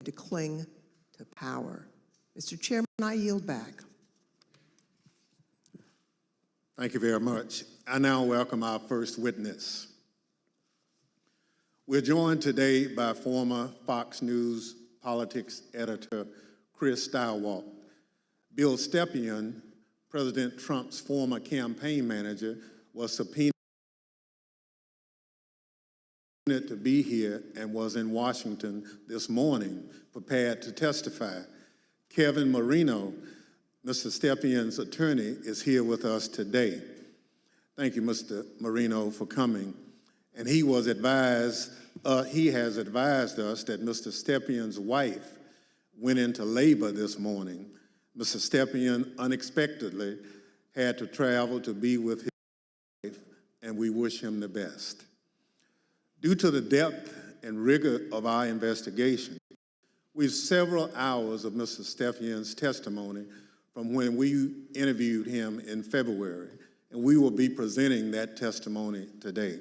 to cling to power. Mr. Chairman, I yield back. Thank you very much. I now welcome our first witness. We're joined today by former Fox News politics editor Chris Stilwell. Bill Stepien, President Trump's former campaign manager, was subpoenaed to be here and was in Washington this morning, prepared to testify. Kevin Marino, Mr. Stepien's attorney, is here with us today. Thank you, Mr. Marino, for coming. And he has advised us that Mr. Stepien's wife went into labor this morning. Mr. Stepien unexpectedly had to travel to be with his wife, and we wish him the best. Due to the depth and rigor of our investigation, we have several hours of Mr. Stepien's testimony from when we interviewed him in February, and we will be presenting that testimony today.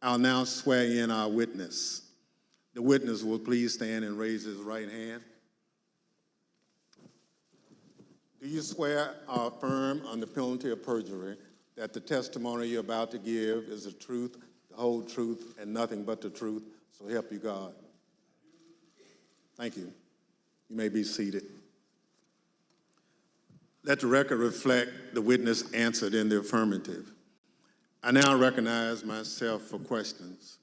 I'll now swear in our witness. The witness will please stand and raise his right hand. Do you swear or affirm on the penalty of perjury that the testimony you're about to give is the truth, the whole truth, and nothing but the truth? So help you God. Thank you. You may be seated. Let the record reflect the witness answered in the affirmative. I now recognize myself for questions.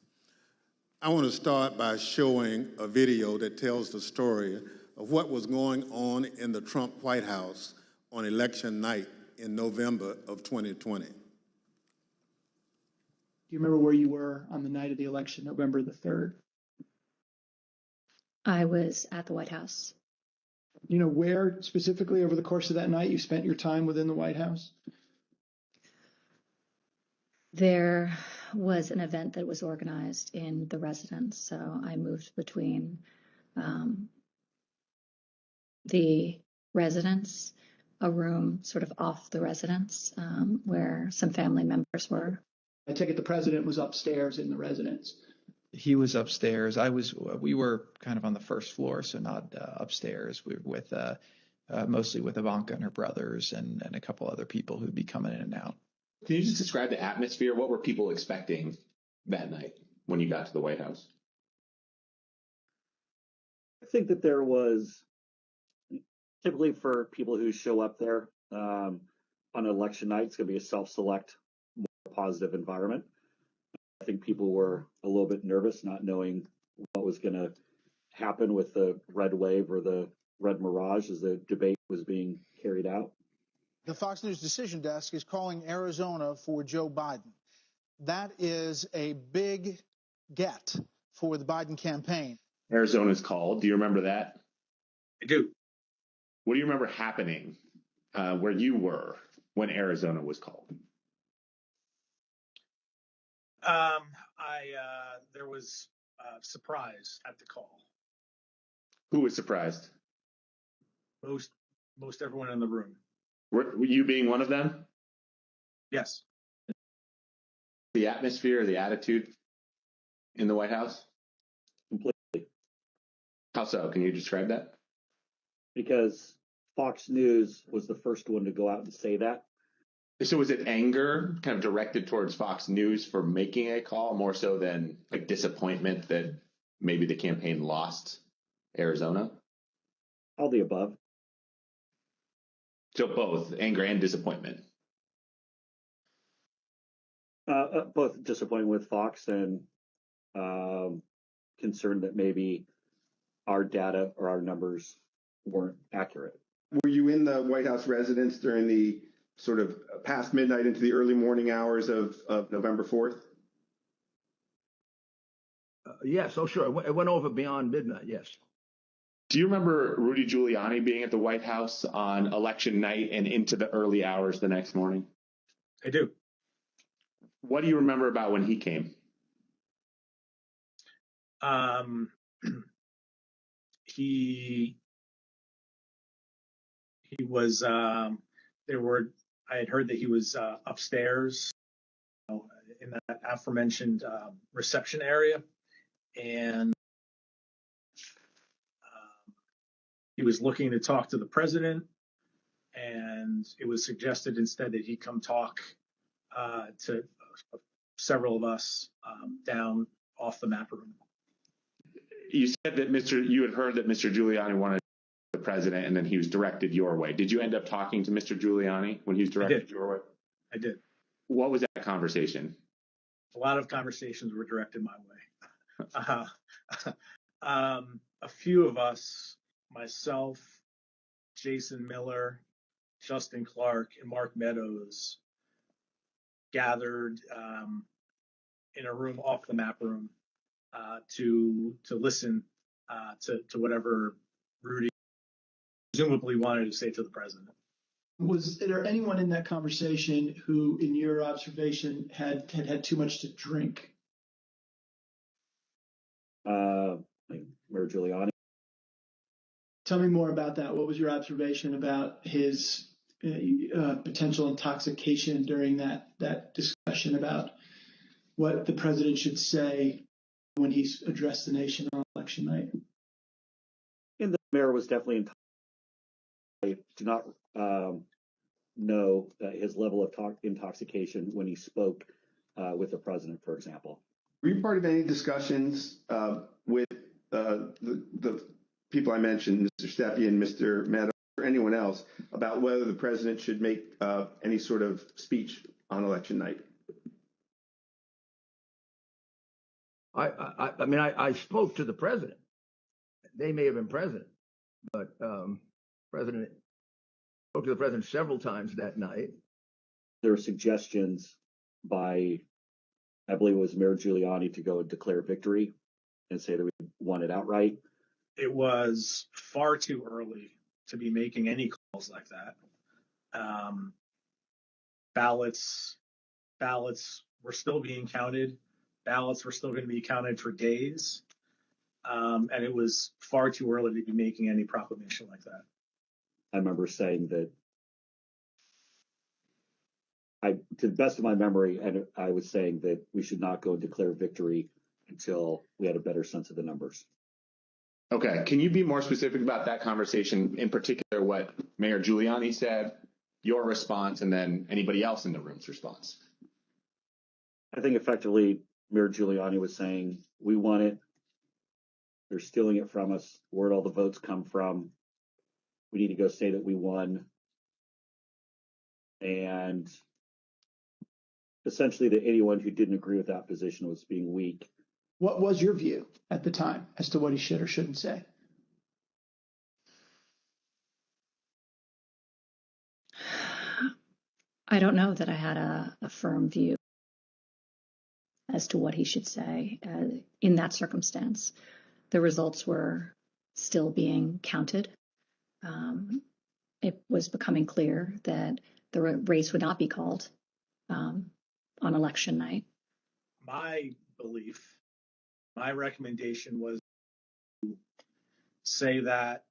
I want to start by showing a video that tells the story of what was going on in the Trump White House on election night in November of 2020. Do you remember where you were on the night of the election, November the 3rd? I was at the White House. You know where specifically over the course of that night you spent your time within the White House? There was an event that was organized in the residence, so I moved between the residence, a room sort of off the residence where some family members were. I take it the president was upstairs in the residence. He was upstairs. We were kind of on the first floor, so not upstairs. We were with mostly with Ivanka and her brothers and a couple other people who'd be coming in and out. Can you just describe the atmosphere? What were people expecting that night when you got to the White House? I think that there was, typically for people who show up there on election night, it's going to be a self-select, more positive environment. I think people were a little bit nervous, not knowing what was going to happen with the red wave or the red mirage as the debate was being carried out. The Fox News Decision Desk is calling Arizona for Joe Biden. That is a big get for the Biden campaign. Arizona's called. Do you remember that? I do. What do you remember happening where you were when Arizona was called? There was surprise at the call. Who was surprised? Most everyone in the room. Were you being one of them? Yes. The atmosphere, the attitude in the White House? Completely. How so? Can you describe that? Because Fox News was the first one to go out and say that. So was it anger kind of directed towards Fox News for making a call more so than like disappointment that maybe the campaign lost Arizona? All the above. So both anger and disappointment. Both disappointed with Fox and concerned that maybe our data or our numbers weren't accurate. Were you in the White House residence during the sort of past midnight into the early morning hours of November 4th? Yes, oh sure. It went over beyond midnight, yes. Do you remember Rudy Giuliani being at the White House on election night and into the early hours the next morning? I do. What do you remember about when he came? He was I had heard that he was upstairs in that aforementioned reception area, and was looking to talk to the president, and it was suggested instead that he come talk to several of us down off the map room. You said that you had heard that Mr. Giuliani wanted the president, and then he was directed your way. Did you end up talking to Mr. Giuliani when he was directed your way? I did. What was that conversation? A lot of conversations were directed my way. A few of us, myself, Jason Miller, Justin Clark, and Mark Meadows, gathered in a room off the map room to listen to whatever Rudy presumably wanted to say to the president. Was there anyone in that conversation who, in your observation, had too much to drink? Mayor Giuliani. Tell me more about that. What was your observation about his potential intoxication during that discussion about what the president should say when he's addressed the nation on election night? And the mayor was definitely intoxicated. I do not know his level of intoxication when he spoke with the president, for example. Were you part of any discussions with the people I mentioned, Mr. Stepien, Mr. Meadows, or anyone else, about whether the president should make any sort of speech on election night? I mean, I spoke to the president. They may have been present, but President spoke to the president several times that night. There were suggestions by, I believe it was Mayor Giuliani, to go and declare victory and say that we won it outright. It was far too early to be making any calls like that. Ballots were still being counted. Ballots were still going to be counted for days. And it was far too early to be making any proclamation like that. I remember saying that, to the best of my memory, and I was saying that we should not go and declare victory until we had a better sense of the numbers. Okay. Can you be more specific about that conversation, in particular what Mayor Giuliani said, your response, and then anybody else in the room's response? I think effectively Mayor Giuliani was saying, we won it. They're stealing it from us. Where'd all the votes come from? We need to go say that we won. And essentially that anyone who didn't agree with that position was being weak. What was your view at the time as to what he should or shouldn't say? I don't know that I had a firm view as to what he should say in that circumstance. The results were still being counted. It was becoming clear that the race would not be called on election night. My belief, my recommendation was to say that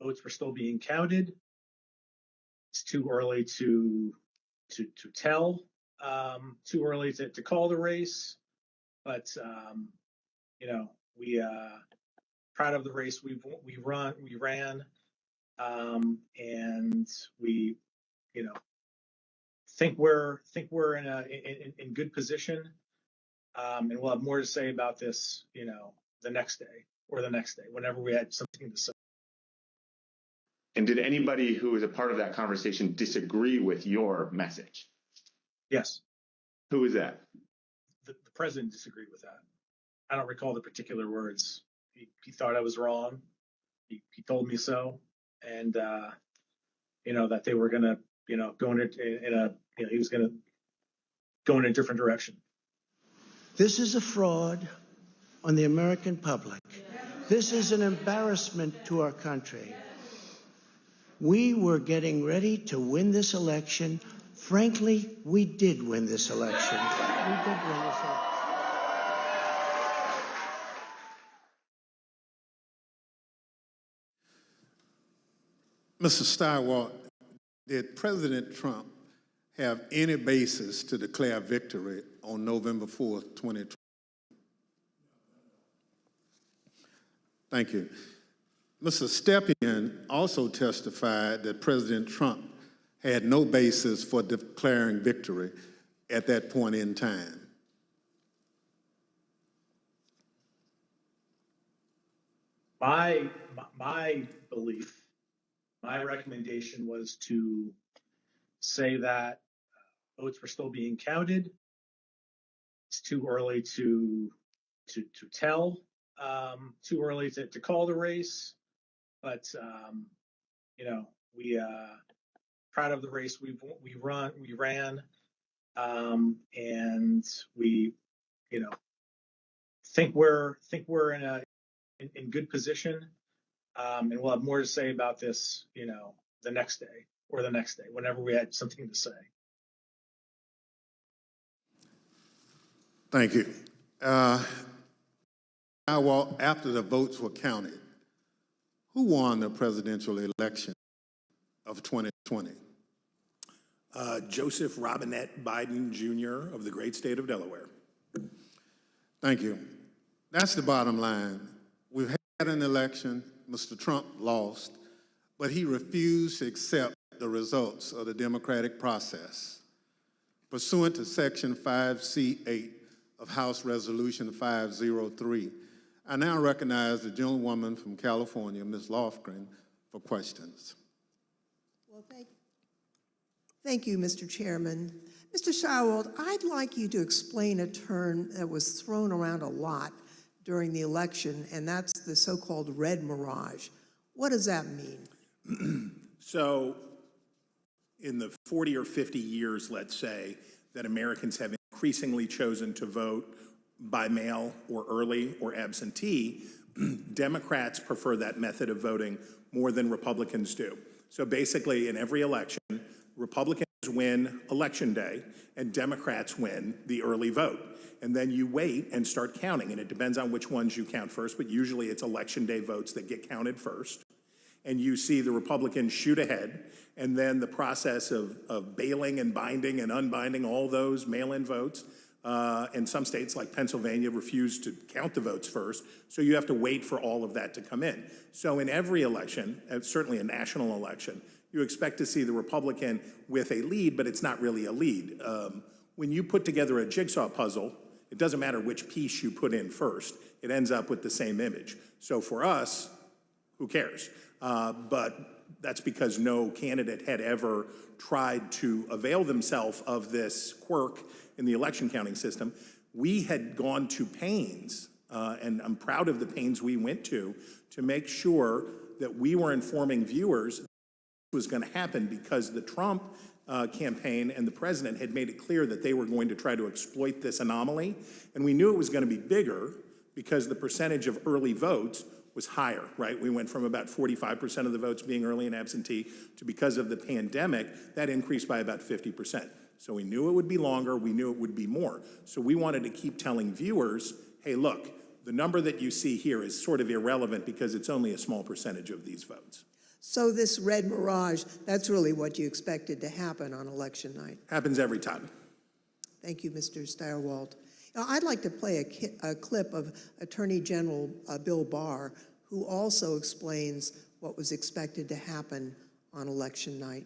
votes were still being counted. It's too early to tell, too early to call the race, but we proud of the race we ran, and we think we're in good position, and we'll have more to say about this the next day or the next day whenever we had something to say. And did anybody who was a part of that conversation disagree with your message? Yes. Who was that? The president disagreed with that. I don't recall the particular words. He thought I was wrong. He told me so, and that they were gonna go he was gonna go in a different direction. This is a fraud on the American public. This is an embarrassment to our country. We were getting ready to win this election. Frankly, we did win this election. We did win this election. Mr. Steiwalt, did President Trump have any basis to declare victory on November 4th, 2020? Thank you. Mr. Stepien also testified that President Trump had no basis for declaring victory at that point in time. My belief, my recommendation was to say that votes were still being counted. It's too early to tell, too early to call the race, but we proud of the race we ran, and we think we're in good position, and we'll have more to say about this, the next day or the next day, whenever we had something to say. Thank you. After the votes were counted, who won the presidential election of 2020? Joseph Robinette Biden Jr. of the great state of Delaware. Thank you. That's the bottom line. We've had an election. Mr. Trump lost, but he refused to accept the results of the democratic process. Pursuant to Section 5C8 of House Resolution 503, I now recognize the gentlewoman from California, Ms. Lofgren, for questions. Well, thank you, Mr. Chairman. Mr. Schierwald, I'd like you to explain a term that was thrown around a lot during the election, and that's the so-called red mirage. What does that mean? So in the 40 or 50 years, let's say, that Americans have increasingly chosen to vote by mail or early or absentee, Democrats prefer that method of voting more than Republicans do. So basically, in every election, Republicans win Election Day and Democrats win the early vote. And then you wait and start counting, and it depends on which ones you count first, but usually it's Election Day votes that get counted first. And you see the Republicans shoot ahead, and then the process of bailing and binding and unbinding all those mail-in votes. And some states like Pennsylvania refuse to count the votes first, so you have to wait for all of that to come in. So in every election, certainly a national election, you expect to see the Republican with a lead, but it's not really a lead. When you put together a jigsaw puzzle, it doesn't matter which piece you put in first, it ends up with the same image. So for us, who cares? But that's because no candidate had ever tried to avail themselves of this quirk in the election counting system. We had gone to pains, and I'm proud of the pains we went to make sure that we were informing viewers was going to happen, because the Trump campaign and the president had made it clear that they were going to try to exploit this anomaly. And we knew it was going to be bigger because the percentage of early votes was higher, right? We went from about 45% of the votes being early and absentee to, because of the pandemic, that increased by about 50%. So we knew it would be longer, we knew it would be more. So we wanted to keep telling viewers, hey, look, the number that you see here is sort of irrelevant because it's only a small percentage of these votes. So this red mirage, that's really what you expected to happen on election night. Happens every time. Thank you, Mr. Schierwald. Now, I'd like to play a clip of Attorney General Bill Barr, who also explains what was expected to happen on election night.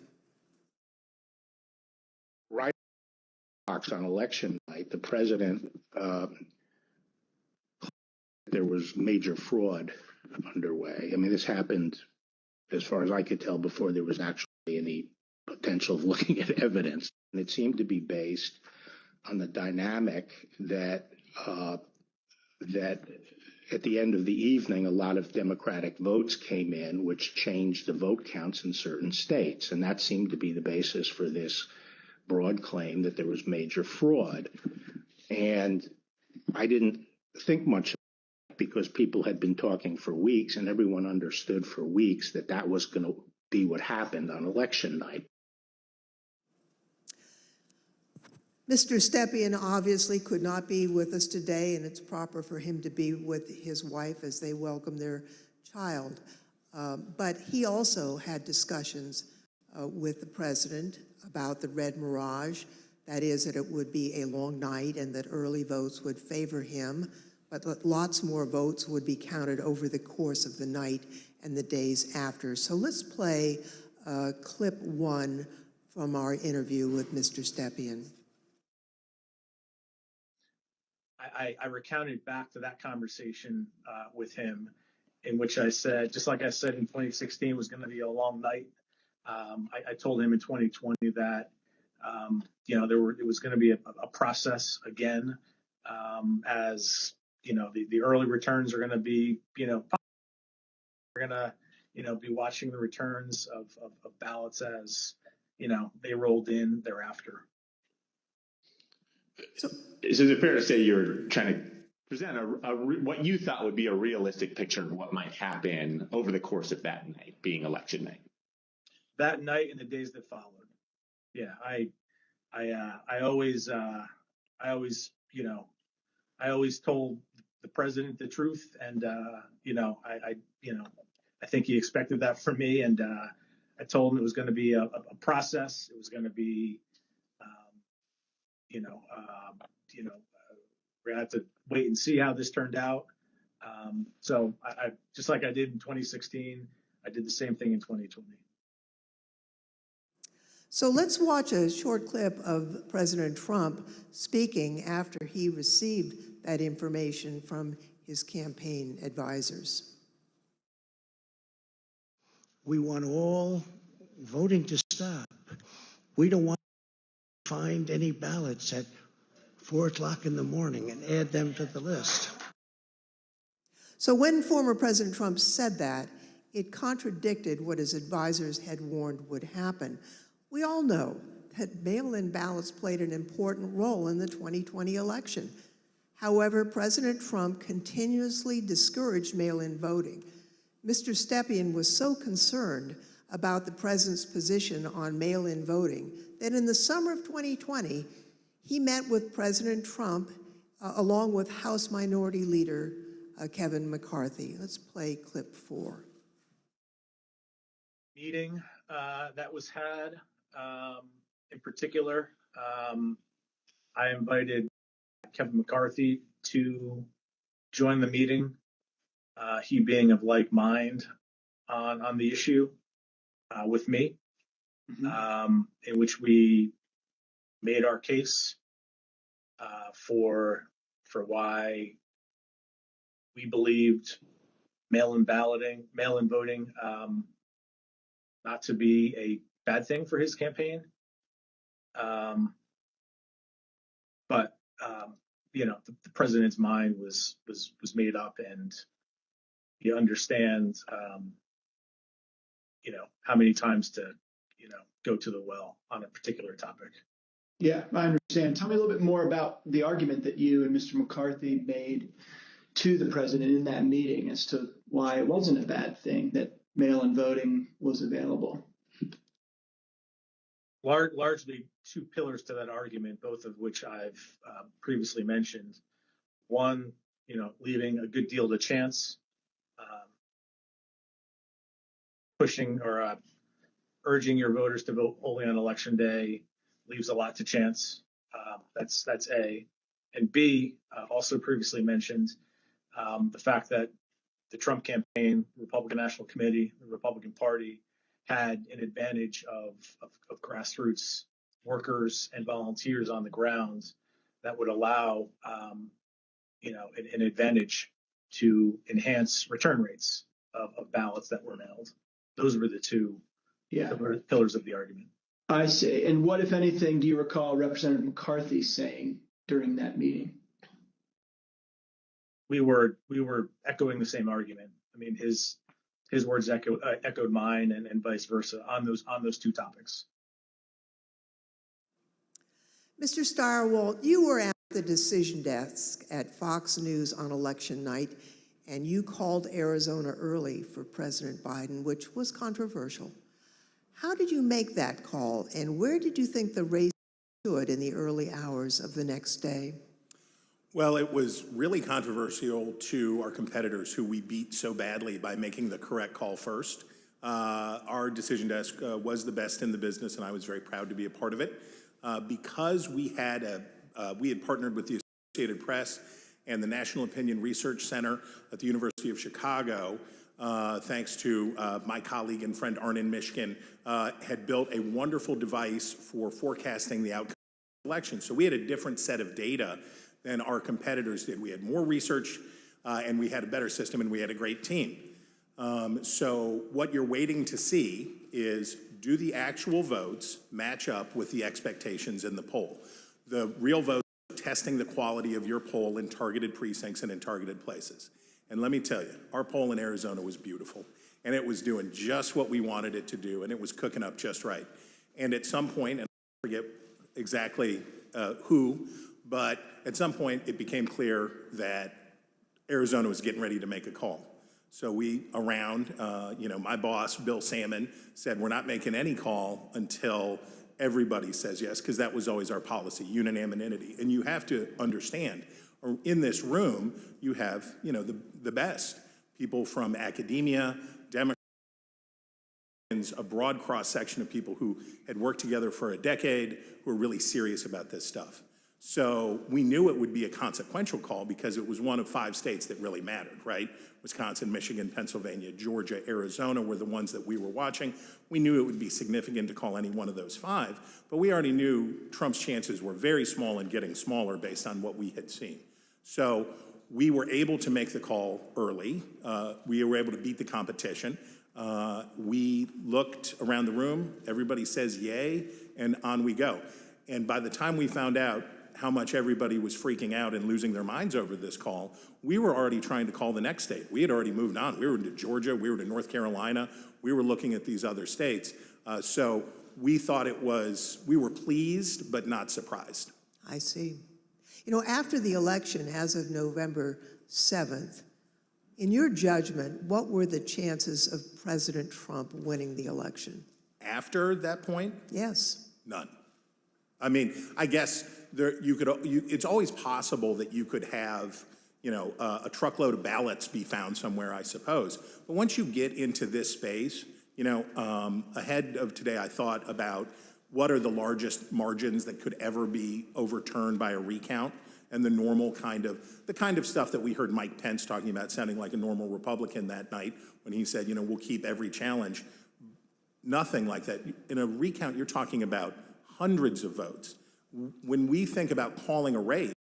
Right on election night, the president there was major fraud underway. I mean, this happened, as far as I could tell, before there was actually any potential of looking at evidence. And it seemed to be based on the dynamic that at the end of the evening, a lot of Democratic votes came in, which changed the vote counts in certain states. And that seemed to be the basis for this broad claim that there was major fraud. And I didn't think much of it because people had been talking for weeks, and everyone understood for weeks that that was going to be what happened on election night. Mr. Stepien obviously could not be with us today, and it's proper for him to be with his wife as they welcome their child. But he also had discussions with the president about the red mirage, that is, that it would be a long night and that early votes would favor him. but that lots more votes would be counted over the course of the night and the days after. So let's play clip 1 from our interview with Mr. Stepien. I recounted back to that conversation with him, in which I said, just like I said in 2016 was going to be a long night. I told him in 2020 that it was going to be a process again, as the early returns are going to be we're going to be watching the returns of ballots as they rolled in thereafter. So is it fair to say you're trying to present what you thought would be a realistic picture of what might happen over the course of that night, being election night? That night and the days that followed. Yeah, I always told the president the truth, and I think he expected that from me, and I told him it was going to be a process. It was going to be, we're going to have to wait and see how this turned out. So I just like I did in 2016, I did the same thing in 2020. So let's watch a short clip of President Trump speaking after he received that information from his campaign advisors. We want all voting to stop. We don't want to find any ballots at 4 o'clock in the morning and add them to the list. So when former President Trump said that, it contradicted what his advisors had warned would happen. We all know that mail-in ballots played an important role in the 2020 election. However, President Trump continuously discouraged mail-in voting. Mr. Stepien was so concerned about the president's position on mail-in voting that in the summer of 2020, he met with President Trump along with House Minority Leader Kevin McCarthy. Let's play clip 4. Meeting that was had, in particular, I invited Kevin McCarthy to join the meeting, he being of like mind on the issue with me, in which we made our case for why we believed mail-in voting not to be a bad thing for his campaign. But the president's mind was made up, and he understands how many times to go to the well on a particular topic. Yeah, I understand. Tell me a little bit more about the argument that you and Mr. McCarthy made to the president in that meeting as to why it wasn't a bad thing that mail-in voting was available. Largely two pillars to that argument, both of which I've previously mentioned. One, leaving a good deal to chance, pushing or urging your voters to vote only on election day leaves a lot to chance. That's A. And B, also previously mentioned, the fact that the Trump campaign, the Republican National Committee, the Republican Party had an advantage of grassroots workers and volunteers on the ground that would allow, an advantage to enhance return rates of ballots that were mailed. Those were the two pillars of the argument. I see. And what, if anything, do you recall Representative McCarthy saying during that meeting? We were echoing the same argument. I mean, his words echoed mine, and vice versa on those two topics. Mr. Stirewalt, you were at the decision desk at Fox News on election night, and you called Arizona early for President Biden, which was controversial. How did you make that call, and where did you think the race stood in the early hours of the next day? Well, it was really controversial to our competitors who we beat so badly by making the correct call first. Our decision desk was the best in the business, and I was very proud to be a part of it. Because we had partnered with the Associated Press And the National Opinion Research Center at the University of Chicago, thanks to my colleague and friend Arnon Mishkin, had built a wonderful device for forecasting the outcome of the election. So we had a different set of data than our competitors did. We had more research, and we had a better system, and we had a great team. So what you're waiting to see is, do the actual votes match up with the expectations in the poll? The real votes are testing the quality of your poll in targeted precincts and in targeted places. And let me tell you, our poll in Arizona was beautiful, and it was doing just what we wanted it to do, and it was cooking up just right. And at some point, and I forget exactly who, but at some point it became clear that Arizona was getting ready to make a call. So we, my boss, Bill Salmon, said we're not making any call until everybody says yes, because that was always our policy, unanimity. And you have to understand, in this room, you have, the best people from academia, Democrats, a broad cross-section of people who had worked together for a decade, who are really serious about this stuff. So we knew it would be a consequential call because it was one of 5 states that really mattered, right? Wisconsin, Michigan, Pennsylvania, Georgia, Arizona were the ones that we were watching. We knew it would be significant to call any one of those 5, but we already knew Trump's chances were very small and getting smaller based on what we had seen. So we were able to make the call early. We were able to beat the competition. We looked around the room, everybody says yay, and on we go. And by the time we found out how much everybody was freaking out and losing their minds over this call, we were already trying to call the next state. We had already moved on. We were to Georgia, we were to North Carolina, we were looking at these other states. So we thought we were pleased, but not surprised. I see. After the election, as of November 7th, in your judgment, what were the chances of President Trump winning the election? After that point? Yes. None. I mean, I guess it's always possible that you could have, a truckload of ballots be found somewhere, I suppose. But once you get into this space, ahead of today, I thought about what are the largest margins that could ever be overturned by a recount, and the kind of stuff that we heard Mike Pence talking about, sounding like a normal Republican that night when he said, we'll keep every challenge. Nothing like that. In a recount, you're talking about hundreds of votes. When we think about calling a race,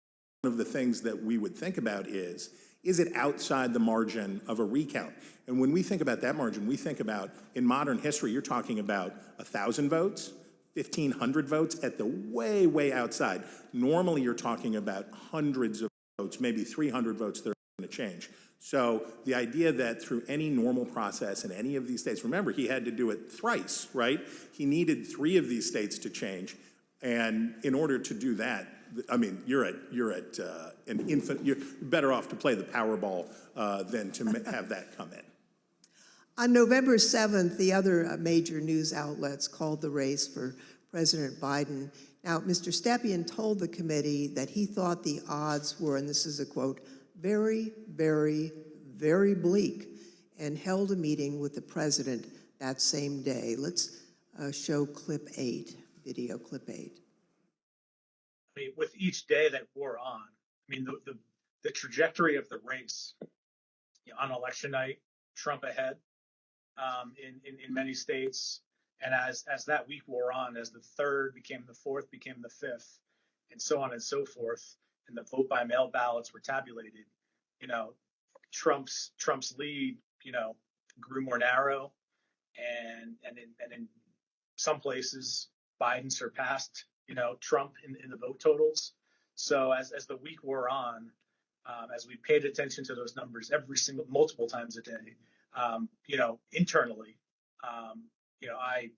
one of the things that we would think about is it outside the margin of a recount? And when we think about that margin, we think about, in modern history, you're talking about 1,000 votes, 1,500 votes at the way, way outside. Normally, you're talking about hundreds of votes, maybe 300 votes that are going to change. So the idea that through any normal process in any of these states, remember, he had to do it thrice, right? He needed 3 of these states to change. And in order to do that, I mean, you're at an infant, you're better off to play the Powerball than to have that come in. On November 7th, the other major news outlets called the race for President Biden. Now, Mr. Stepien told the committee that he thought the odds were, and this is a quote, very, very, very bleak, and held a meeting with the president that same day. Let's show clip 8, video clip 8. I mean, with each day that wore on, I mean, the trajectory of the race, on election night, Trump ahead in many states, and as that week wore on, as the 3rd became the 4th, became the 5th, and so on and so forth, and the vote by mail ballots were tabulated, Trump's lead, grew more narrow, and in some places Biden surpassed, Trump in the vote totals. So as the week wore on, as we paid attention to those numbers multiple times a day, internally, I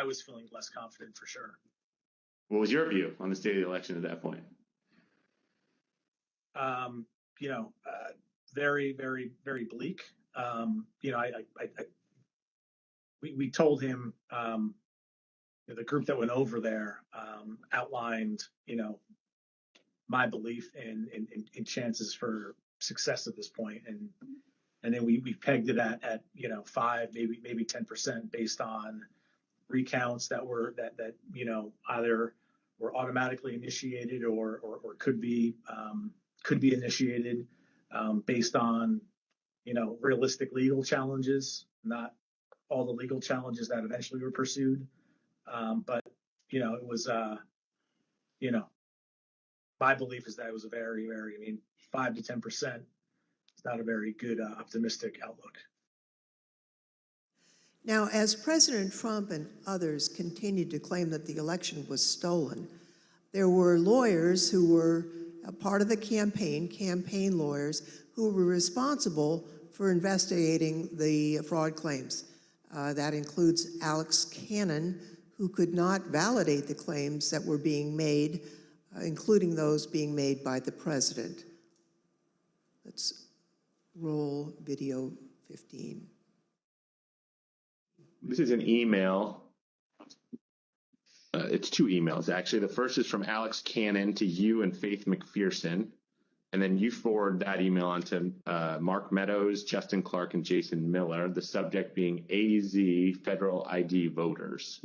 was feeling less confident for sure. What was your view on the state of the election at that point? Very, very, very bleak. We told him, the group that went over there outlined, my belief in chances for success at this point, and then we pegged it at 5, maybe 10% based on recounts that either were automatically initiated or could be could be initiated based on, realistic legal challenges, not all the legal challenges that eventually were pursued. But, it was, my belief is that it was a very, very, 5 to 10% is not a very good optimistic outlook. Now, as President Trump and others continued to claim that the election was stolen, there were lawyers who were a part of the campaign lawyers, who were responsible for investigating the fraud claims. That includes Alex Cannon, who could not validate the claims that were being made, including those being made by the president. Let's roll video 15. This is an email. It's 2 emails, actually. The first is from Alex Cannon to you and Faith McPherson. And then you forward that email on to Mark Meadows, Justin Clark, and Jason Miller, the subject being AZ federal ID voters.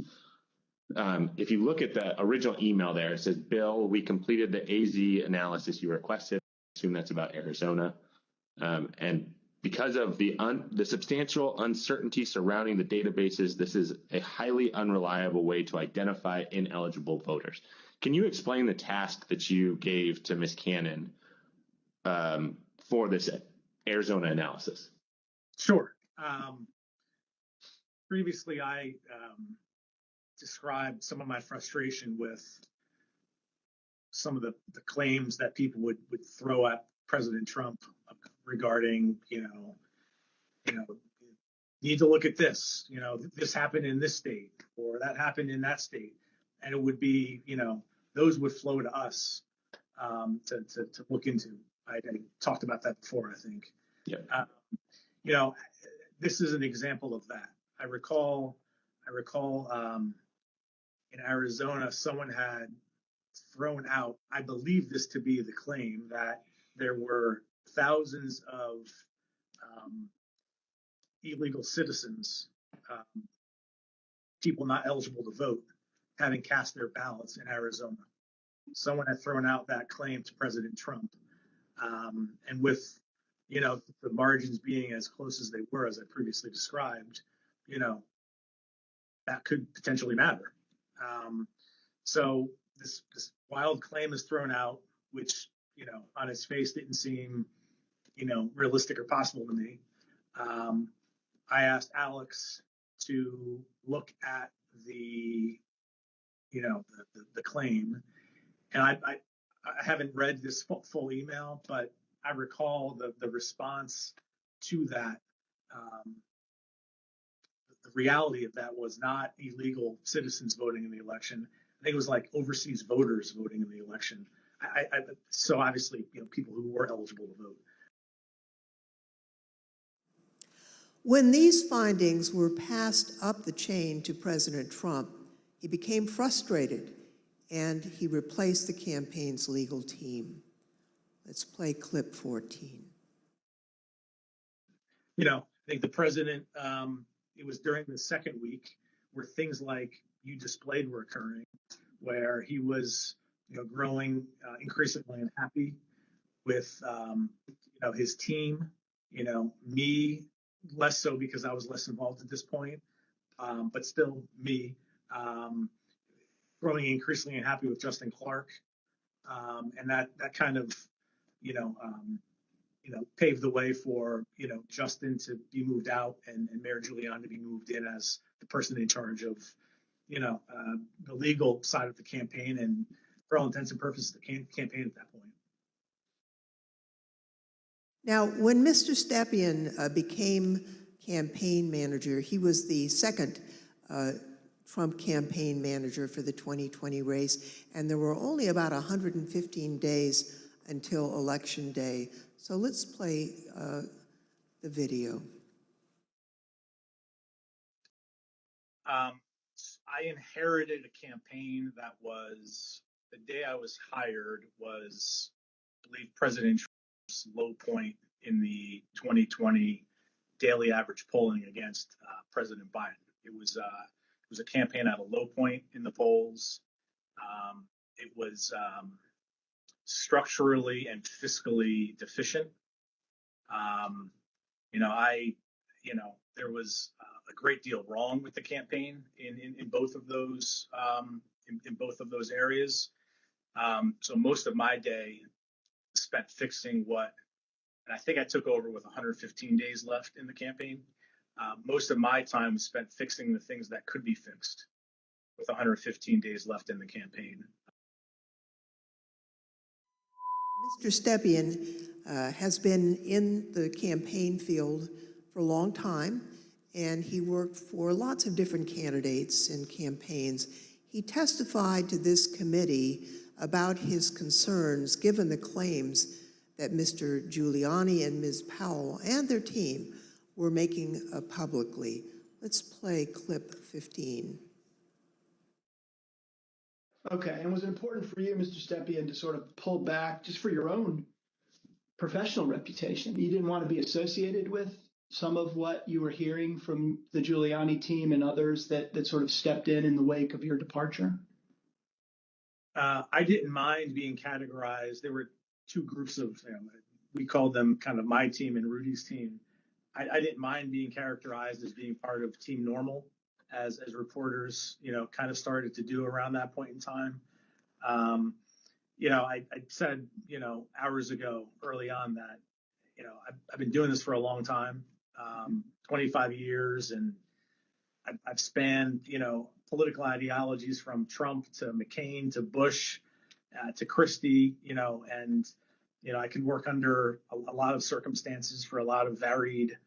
If you look at the original email there, it says, Bill, we completed the AZ analysis you requested. I assume that's about Arizona. And because of the substantial uncertainty surrounding the databases, this is a highly unreliable way to identify ineligible voters. Can you explain the task that you gave to Ms. Cannon for this Arizona analysis? Sure. Previously, I described some of my frustration with some of the claims that people would throw at President Trump regarding, you need to look at this, this happened in this state or that happened in that state. And it would be, those would flow to us to look into. I talked about that before, I think. Yeah. This is an example of that. I recall in Arizona, someone had thrown out, I believe this to be the claim, that there were thousands of illegal citizens, people not eligible to vote, having cast their ballots in Arizona. Someone had thrown out that claim to President Trump. And with, the margins being as close as they were, as I previously described, that could potentially matter. So this wild claim is thrown out, which, on its face didn't seem, realistic or possible to me. I asked Alex to look at the claim, and I haven't read this full email, but I recall the response to that. The reality of that was not illegal citizens voting in the election. I think it was like overseas voters voting in the election. So obviously, people who were eligible to vote. When these findings were passed up the chain to President Trump, he became frustrated and he replaced the campaign's legal team. Let's play clip 14. I think the president, it was during the second week where things like you displayed were occurring, where he was, growing increasingly unhappy with, his team, me less so because I was less involved at this point, but still me, growing increasingly unhappy with Justin Clark. And that kind of, paved the way for, Justin to be moved out and Mayor Julian to be moved in as the person in charge of, the legal side of the campaign and, for all intents and purposes, the campaign at that point. Now, when Mr. Stepien became campaign manager, he was the second Trump campaign manager for the 2020 race, and there were only about 115 days until Election Day. So let's play the video. I inherited a campaign that was, the day I was hired was, I believe, President Trump's low point in the 2020 daily average polling against President Biden. It was a campaign at a low point in the polls. It was structurally and fiscally deficient. There was a great deal wrong with the campaign in both of those in both of those areas. So most of my day spent fixing and I think I took over with 115 days left in the campaign. Most of my time was spent fixing the things that could be fixed with 115 days left in the campaign. Mr. Stepien has been in the campaign field for a long time, and he worked for lots of different candidates and campaigns. He testified to this committee about his concerns given the claims that Mr. Giuliani and Ms. Powell and their team were making publicly. Let's play clip 15. Okay, and was it important for you, Mr. Stepien, to sort of pull back just for your own professional reputation? You didn't want to be associated with some of what you were hearing from the Giuliani team and others that sort of stepped in the wake of your departure? I didn't mind being categorized. There were two groups of, we called them kind of my team and Rudy's team. I didn't mind being characterized as being part of Team Normal, as reporters, kind of started to do around that point in time. I said, hours ago, early on that, I've been doing this for a long time, 25 years, and I've spanned, political ideologies from Trump to McCain to Bush to Christie, and, I can work under a lot of circumstances for a lot of varied,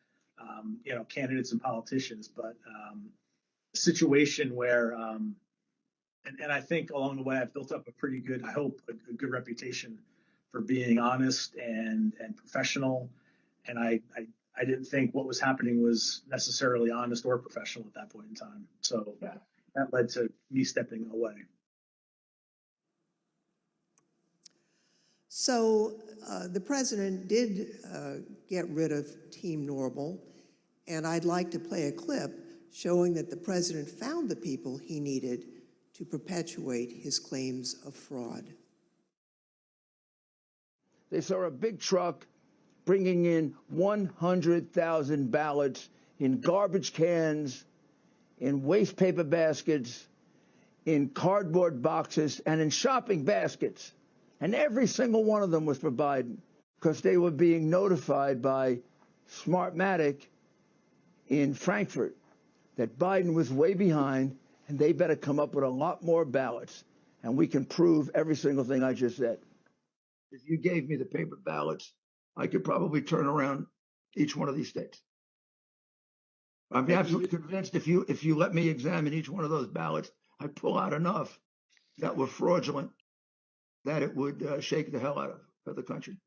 candidates and politicians, but a situation where, and I think along the way I've built up a pretty good, I hope, a good reputation for being honest and professional, and I didn't think what was happening was necessarily honest or professional at that point in time. So that led to me stepping away. So the president did get rid of Team Normal, and I'd like to play a clip showing that the president found the people he needed to perpetuate his claims of fraud. They saw a big truck bringing in 100,000 ballots in garbage cans, in waste paper baskets, in cardboard boxes, and in shopping baskets. And every single one of them was for Biden because they were being notified by Smartmatic in Frankfurt that Biden was way behind and they better come up with a lot more ballots. And we can prove every single thing I just said. If you gave me the paper ballots, I could probably turn around each one of these states. I'm absolutely convinced if you let me examine each one of those ballots, I'd pull out enough that were fraudulent that it would shake the hell out of the country.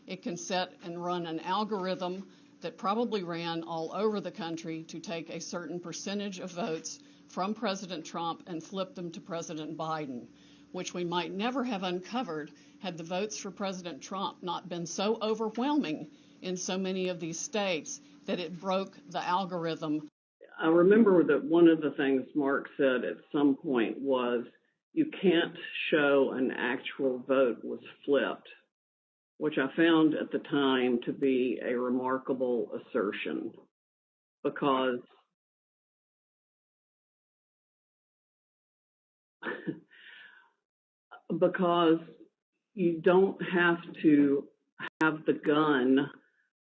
It can set and run an algorithm that probably ran all over the country to take a certain percentage of votes from President Trump and flip them to President Biden, which we might never have uncovered had the votes for President Trump not been so overwhelming in so many of these states that it broke the algorithm. I remember that one of the things Mark said at some point was, you can't show an actual vote was flipped, which I found at the time to be a remarkable assertion because you don't have to have the gun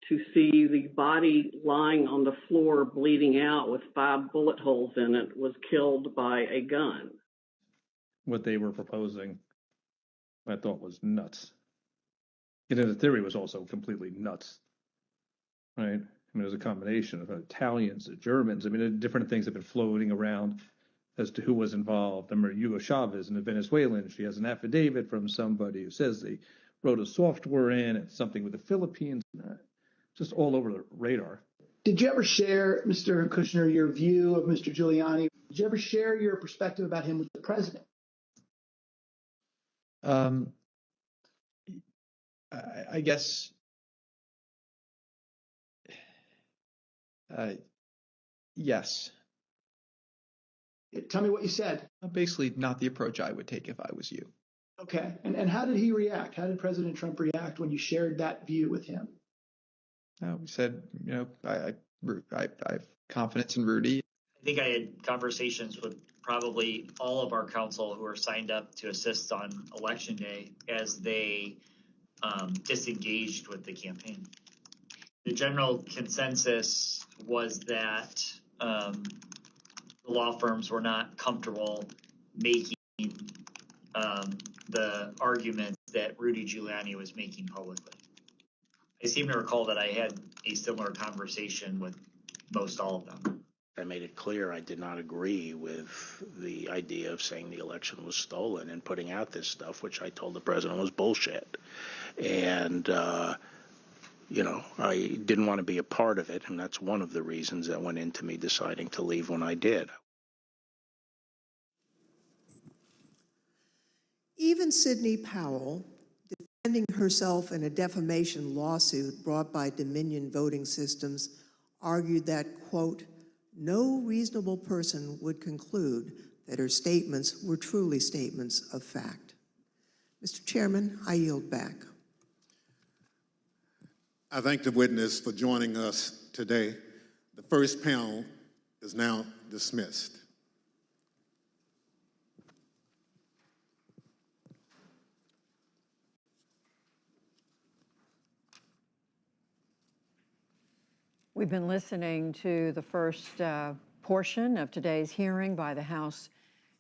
to see the body lying on the floor bleeding out with 5 bullet holes in it was killed by a gun. What they were proposing, I thought was nuts. The theory was also completely nuts, right? I mean, there's a combination of Italians, Germans. I mean, different things have been floating around as to who was involved. I remember Hugo Chavez and the Venezuelan. She has an affidavit from somebody who says they wrote a software in and something with the Philippines, just all over the radar. Did you ever share, Mr. Kushner, your view of Mr. Giuliani? Did you ever share your perspective about him with the president? I guess, yes. Tell me what you said. Basically, not the approach I would take if I was you. Okay. And how did he react? How did President Trump react when you shared that view with him? We said, I have confidence in Rudy. I think I had conversations with probably all of our council who are signed up to assist on Election Day as they disengaged with the campaign. The general consensus was that the law firms were not comfortable making the arguments that Rudy Giuliani was making publicly. I seem to recall that I had a similar conversation with most all of them. I made it clear I did not agree with the idea of saying the election was stolen and putting out this stuff, which I told the president was bullshit. And, I didn't want to be a part of it, and that's one of the reasons that went into me deciding to leave when I did. Even Sidney Powell, defending herself in a defamation lawsuit brought by Dominion Voting Systems, argued that, quote, no reasonable person would conclude that her statements were truly statements of fact. Mr. Chairman, I yield back. I thank the witness for joining us today. The first panel is now dismissed. We've been listening to the first portion of today's hearing by the House.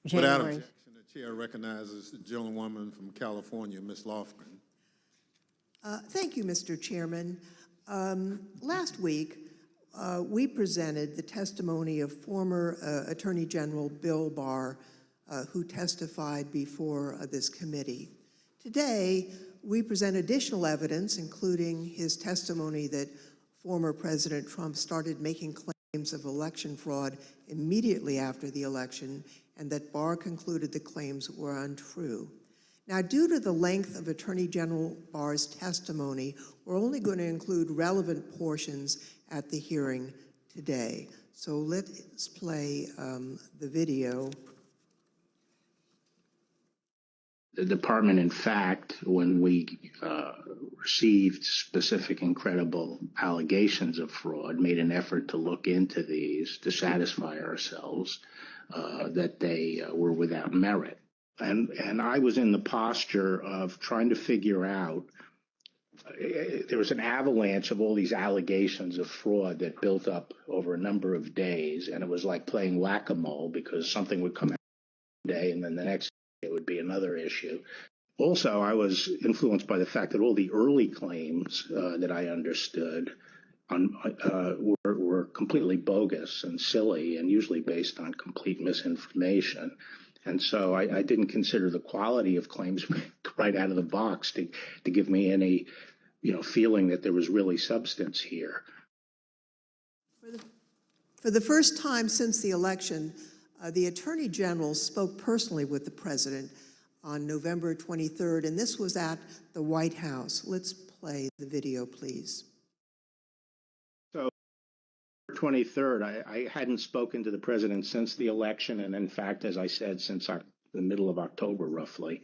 Without objection, the chair recognizes the gentlewoman from California, Ms. Lofgren. Thank you, Mr. Chairman. Last week, we presented the testimony of former Attorney General Bill Barr, who testified before this committee. Today, we present additional evidence, including his testimony that former President Trump started making claims of election fraud immediately after the election, and that Barr concluded the claims were untrue. Now, due to the length of Attorney General Barr's testimony, we're only going to include relevant portions at the hearing today. So let's play the video. The department, in fact, when we received specific and credible allegations of fraud, made an effort to look into these to satisfy ourselves that they were without merit. And I was in the posture of trying to figure out, there was an avalanche of all these allegations of fraud that built up over a number of days, and it was like playing whack-a-mole because something would come out one day and then the next day it would be another issue. Also, I was influenced by the fact that all the early claims that I understood were completely bogus and silly and usually based on complete misinformation. And so I didn't consider the quality of claims right out of the box to give me any, feeling that there was really substance here. For the first time since the election, the Attorney General spoke personally with the President on November 23rd, and this was at the White House. Let's play the video, please. So, 23rd, I hadn't spoken to the President since the election, and in fact, as I said, since the middle of October, roughly.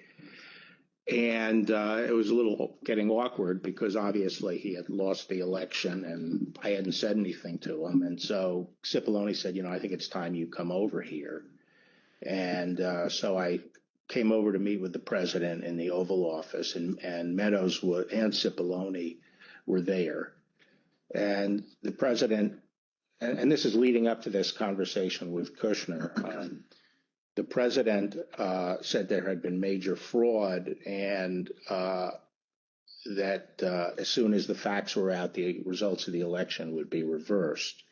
And it was a little getting awkward because obviously he had lost the election and I hadn't said anything to him. And so Cipollone said, I think it's time you come over here. And so I came over to meet with the president in the Oval Office, and Meadows and Cipollone were there. And the president, and this is leading up to this conversation with Kushner, the president said there had been major fraud and that as soon as the facts were out, the results of the election would be reversed.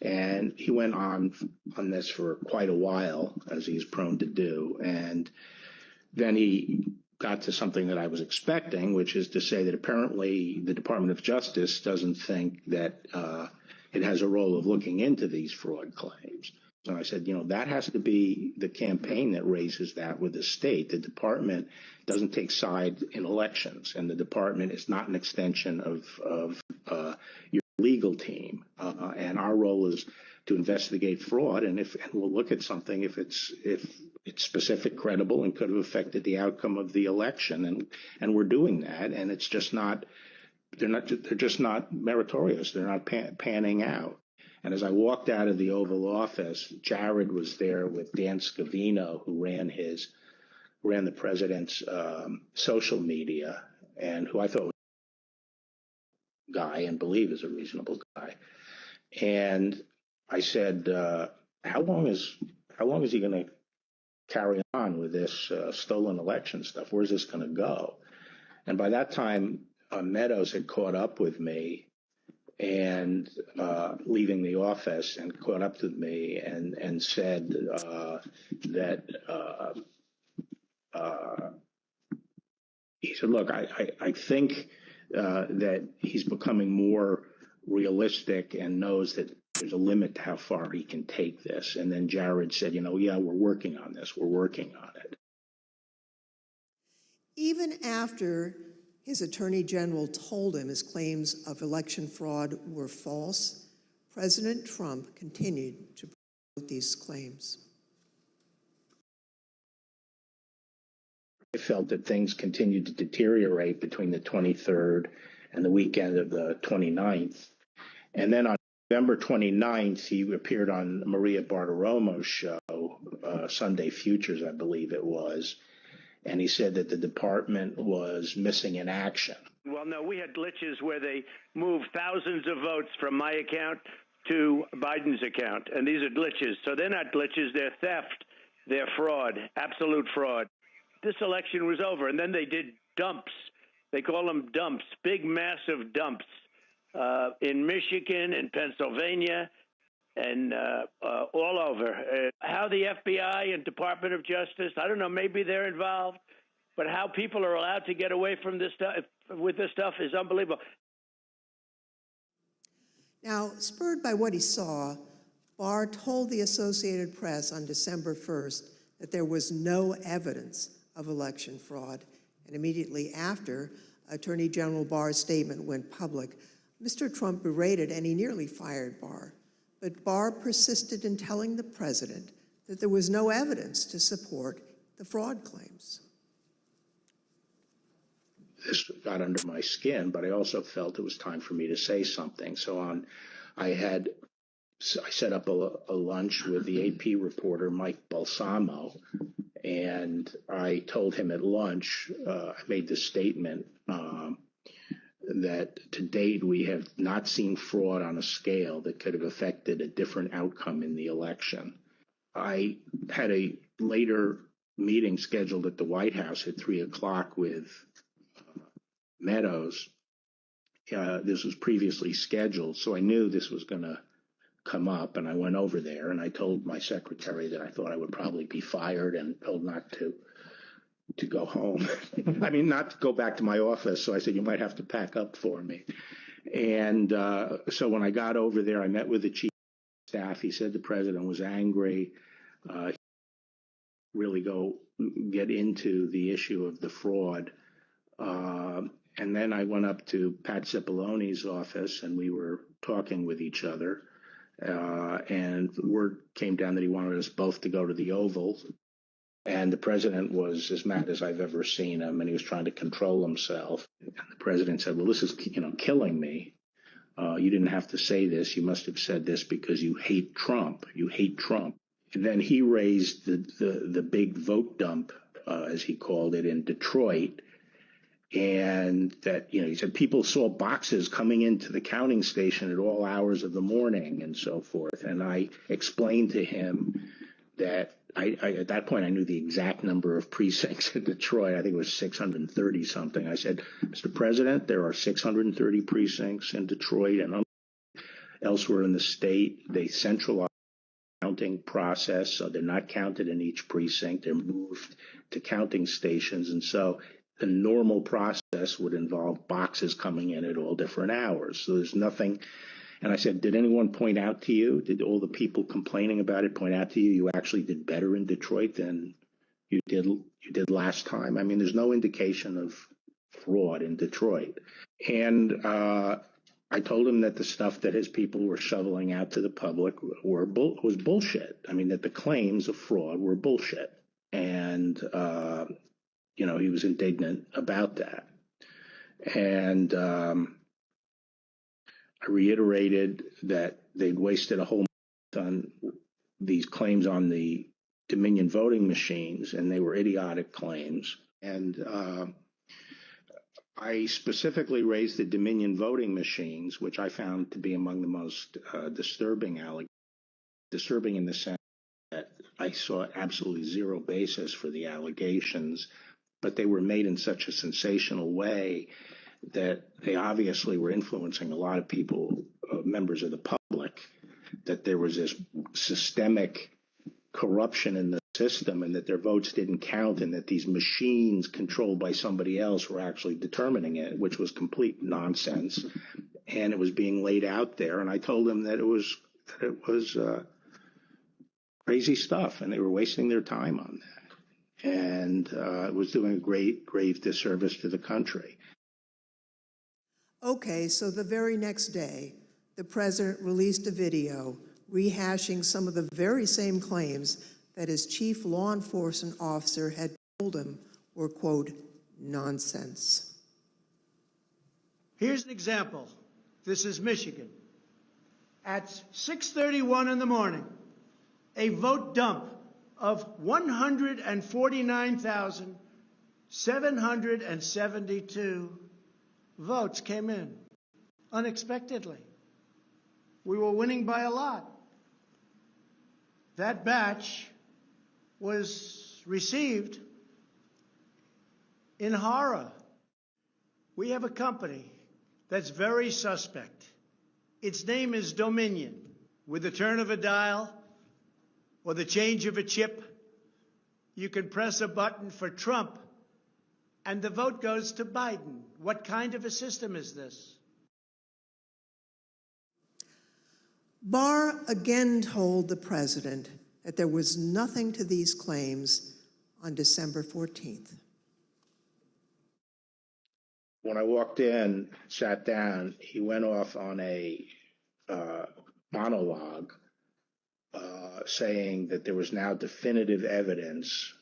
And he went on this for quite a while, as he's prone to do. And then he got to something that I was expecting, which is to say that apparently the Department of Justice doesn't think that it has a role of looking into these fraud claims. And I said, that has to be the campaign that raises that with the state. The department doesn't take sides in elections, and the department is not an extension of your legal team. And our role is to investigate fraud, and we'll look at something if it's specific, credible, and could have affected the outcome of the election. And we're doing that, and it's just not. They're just not meritorious. They're not panning out. And as I walked out of the Oval Office, Jared was there with Dan Scavino, who ran the president's social media, and who I thought was a guy and believe is a reasonable guy. And I said, how long is he going to carry on with this stolen election stuff? Where's this going to go? And by that time, Meadows had caught up with me and leaving the office and caught up with me and said that he said, look, I think that he's becoming more realistic and knows that there's a limit to how far he can take this. And then Jared said, yeah, we're working on this. We're working on it. Even after his attorney general told him his claims of election fraud were false, President Trump continued to promote these claims. I felt that things continued to deteriorate between the 23rd and the weekend of the 29th. And then on November 29th, he appeared on Maria Bartiromo's show, Sunday Futures, I believe it was. And he said that the department was missing in action. Well, no, we had glitches where they moved thousands of votes from my account to Biden's account. And these are glitches. So they're not glitches, they're theft, they're fraud, absolute fraud. This election was over. And then they did dumps. They call them dumps, big, massive dumps in Michigan and Pennsylvania and all over. How the FBI and Department of Justice, I don't know, maybe they're involved, but how people are allowed to get away from this stuff with this stuff is unbelievable. Now, spurred by what he saw, Barr told the Associated Press on December 1st that there was no evidence of election fraud. And immediately after Attorney General Barr's statement went public, Mr. Trump berated and he nearly fired Barr. But Barr persisted in telling the president that there was no evidence to support the fraud claims. This got under my skin, but I also felt it was time for me to say something. So I set up a lunch with the AP reporter, Mike Balsamo, and I told him at lunch, I made this statement that to date we have not seen fraud on a scale that could have affected a different outcome in the election. I had a later meeting scheduled at the White House at 3:00 with Meadows. This was previously scheduled, so I knew this was going to come up, and I went over there and I told my secretary that I thought I would probably be fired and told not to go home. I mean, not to go back to my office. So I said, you might have to pack up for me. And so when I got over there, I met with the chief of staff. He said the president was angry. Really get into the issue of the fraud. And then I went up to Pat Cipollone's office and we were talking with each other. And word came down that he wanted us both to go to the Oval. And the president was as mad as I've ever seen him, and he was trying to control himself. And the president said, well, this is, killing me. You didn't have to say this. You must have said this because you hate Trump. You hate Trump. And then he raised the big vote dump, as he called it, in Detroit. And that, he said people saw boxes coming into the counting station at all hours of the morning and so forth. And I explained to him that at that point, I knew the exact number of precincts in Detroit. I think it was 630 something. I said, Mr. President, there are 630 precincts in Detroit and elsewhere in the state. They centralize the counting process, so they're not counted in each precinct. They're moved to counting stations. And so the normal process would involve boxes coming in at all different hours. So there's nothing. And I said, did anyone point out to you, did all the people complaining about it point out to you, you actually did better in Detroit than you did last time? I mean, there's no indication of fraud in Detroit. And I told him that the stuff that his people were shoveling out to the public was bullshit. I mean, that the claims of fraud were bullshit. and he was indignant about that. And I reiterated that they'd wasted a whole month on these claims on the Dominion voting machines, and they were idiotic claims. And I specifically raised the Dominion voting machines, which I found to be among the most disturbing in the sense that I saw absolutely zero basis for the allegations, but they were made in such a sensational way that they obviously were influencing a lot of people, members of the public, that there was this systemic corruption in the system and that their votes didn't count and that these machines controlled by somebody else were actually determining it, which was complete nonsense. And it was being laid out there. And I told them that it was crazy stuff and they were wasting their time on that. And it was doing a grave disservice to the country. Okay, so the very next day, the president released a video rehashing some of the very same claims that his chief law enforcement officer had told him were, quote, nonsense. Here's an example. This is Michigan. At 6:31 in the morning, a vote dump of 149,772 votes came in unexpectedly. We were winning by a lot. That batch was received in horror. We have a company that's very suspect. Its name is Dominion. With the turn of a dial or the change of a chip, you can press a button for Trump and the vote goes to Biden. What kind of a system is this? Barr again told the president that there was nothing to these claims on December 14th. When I walked in, sat down, he went off on a monologue saying that there was now definitive evidence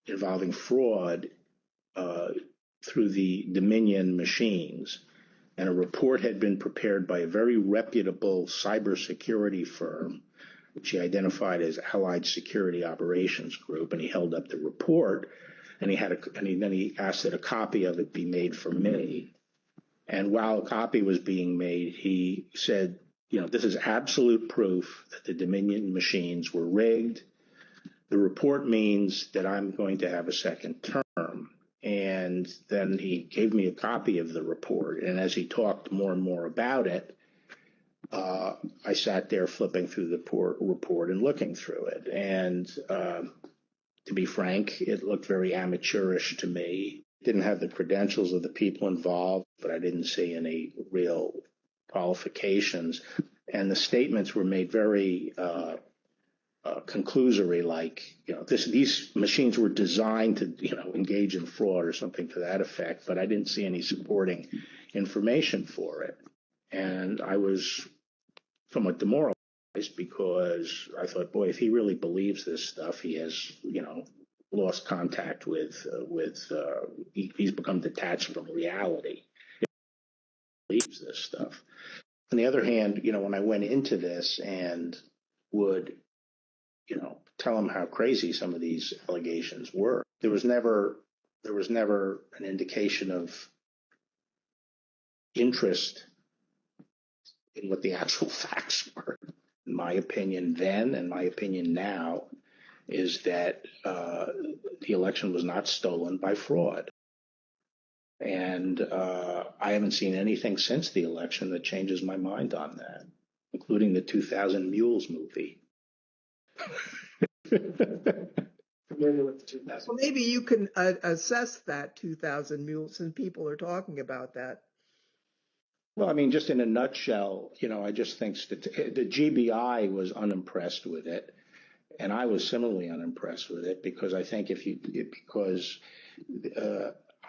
involving fraud through the Dominion machines. And a report had been prepared by a very reputable cybersecurity firm, which he identified as Allied Security Operations Group. And he held up the report, and then he asked that a copy of it be made for me. And while a copy was being made, he said, this is absolute proof that the Dominion machines were rigged. The report means that I'm going to have a second term. And then he gave me a copy of the report. And as he talked more and more about it, I sat there flipping through the report and looking through it. And to be frank, it looked very amateurish to me. Didn't have the credentials of the people involved, but I didn't see any real qualifications. And the statements were made very conclusory, like, these machines were designed to, engage in fraud or something to that effect, but I didn't see any supporting information for it. And I was somewhat demoralized because I thought, boy, if he really believes this stuff, he has, lost contact with he's become detached from reality. If he believes this stuff. On the other hand, when I went into this and would tell him how crazy some of these allegations were, there was never an indication of interest in what the actual facts were. In my opinion then, and my opinion now, is that the election was not stolen by fraud. And I haven't seen anything since the election that changes my mind on that, including the 2000 Mules movie. Well, maybe you can assess that 2000 Mules since people are talking about that. Well, I mean, just in a nutshell, I just think the GBI was unimpressed with it. And I was similarly unimpressed with it because I think I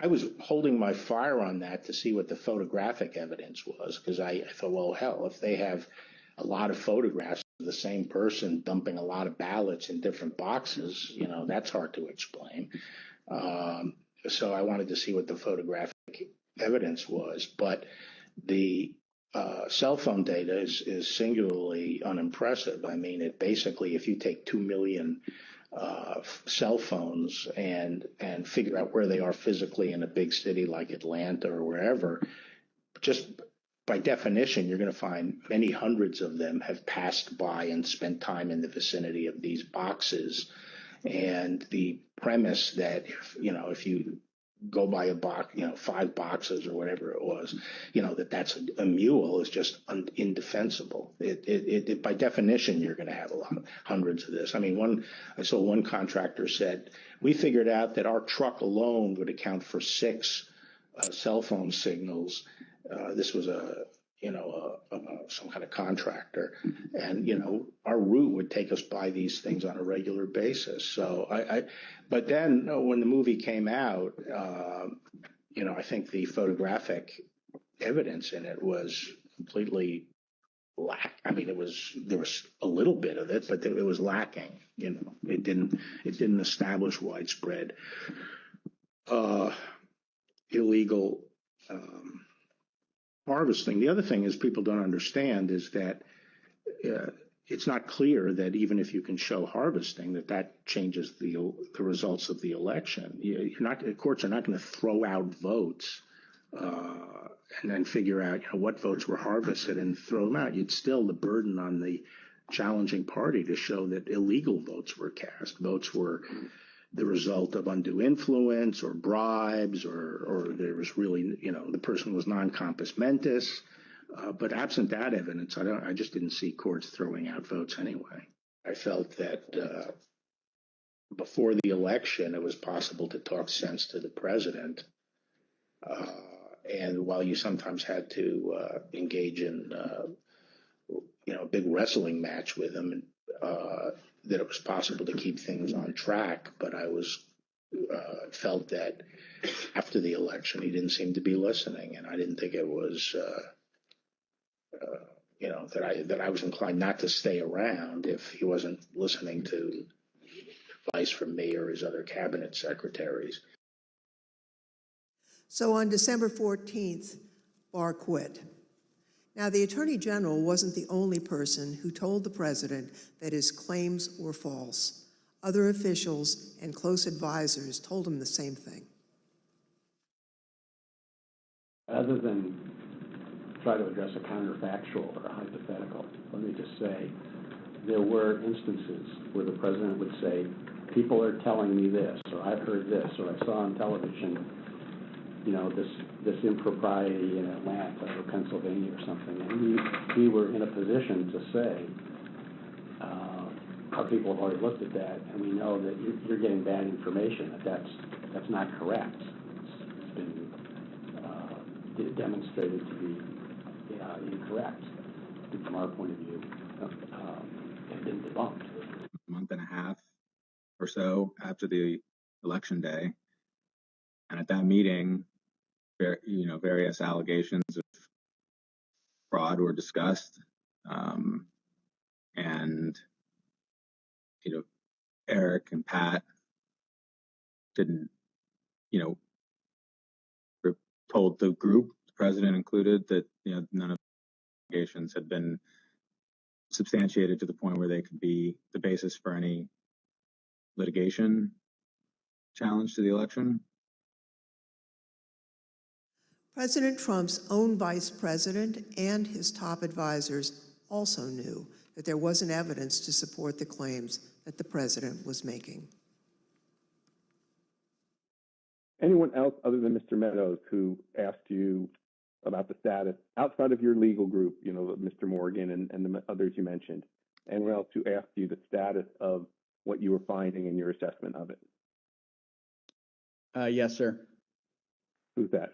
was holding my fire on that to see what the photographic evidence was, because I thought, well, hell, if they have a lot of photographs the same person dumping a lot of ballots in different boxes, that's hard to explain. So I wanted to see what the photographic evidence was, but the cell phone data is singularly unimpressive. I mean, it basically, if you take 2 million cell phones and figure out where they are physically in a big city like Atlanta or wherever, just by definition, you're going to find many hundreds of them have passed by and spent time in the vicinity of these boxes. And the premise that, if you go by a box, 5 boxes or whatever it was, that's a mule is just indefensible. It by definition, you're going to have hundreds of this. I mean, I saw one contractor said, we figured out that our truck alone would account for 6 cell phone signals. This was some kind of contractor, and our route would take us by these things on a regular basis. So but then when the movie came out, I think the photographic evidence in it was completely I mean, there was a little bit of it, but it was lacking. It didn't establish widespread illegal harvesting. The other thing is people don't understand is that it's not clear that even if you can show harvesting, that changes the results of the election. The courts are not going to throw out votes and then figure out what votes were harvested and throw them out. It's still the burden on the challenging party to show that illegal votes were cast. Votes were the result of undue influence or bribes, or there was really, the person was non compos mentis. But absent that evidence, I just didn't see courts throwing out votes anyway. I felt that before the election, it was possible to talk sense to the president. And while you sometimes had to engage in, a big wrestling match with him, that it was possible to keep things on track. But I felt that after the election, he didn't seem to be listening, and I didn't think it was, that I was inclined not to stay around if he wasn't listening to advice from me or his other cabinet secretaries. So on December 14th, Barr quit. Now, the Attorney General wasn't the only person who told the president that his claims were false. Other officials and close advisors told him the same thing. Other than try to address a counterfactual or a hypothetical, let me just say there were instances where the president would say, people are telling me this, or I've heard this, or I saw on television, this impropriety in Atlanta or Pennsylvania or something. And we were in a position to say, our people have already looked at that, and we know that you're getting bad information, that's not correct. It's been demonstrated to be incorrect from our point of view, and been debunked. A month and a half or so after the election day, and at that meeting, various allegations of fraud were discussed, and Eric and Pat didn't, told the group, the president included, that none of the allegations had been substantiated to the point where they could be the basis for any litigation challenge to the election. President Trump's own vice president and his top advisors also knew that there wasn't evidence to support the claims that the president was making. Anyone else other than Mr. Meadows who asked you about the status outside of your legal group, Mr. Morgan and the others you mentioned, anyone else who asked you the status of what you were finding in your assessment of it? Yes, sir. Who's that?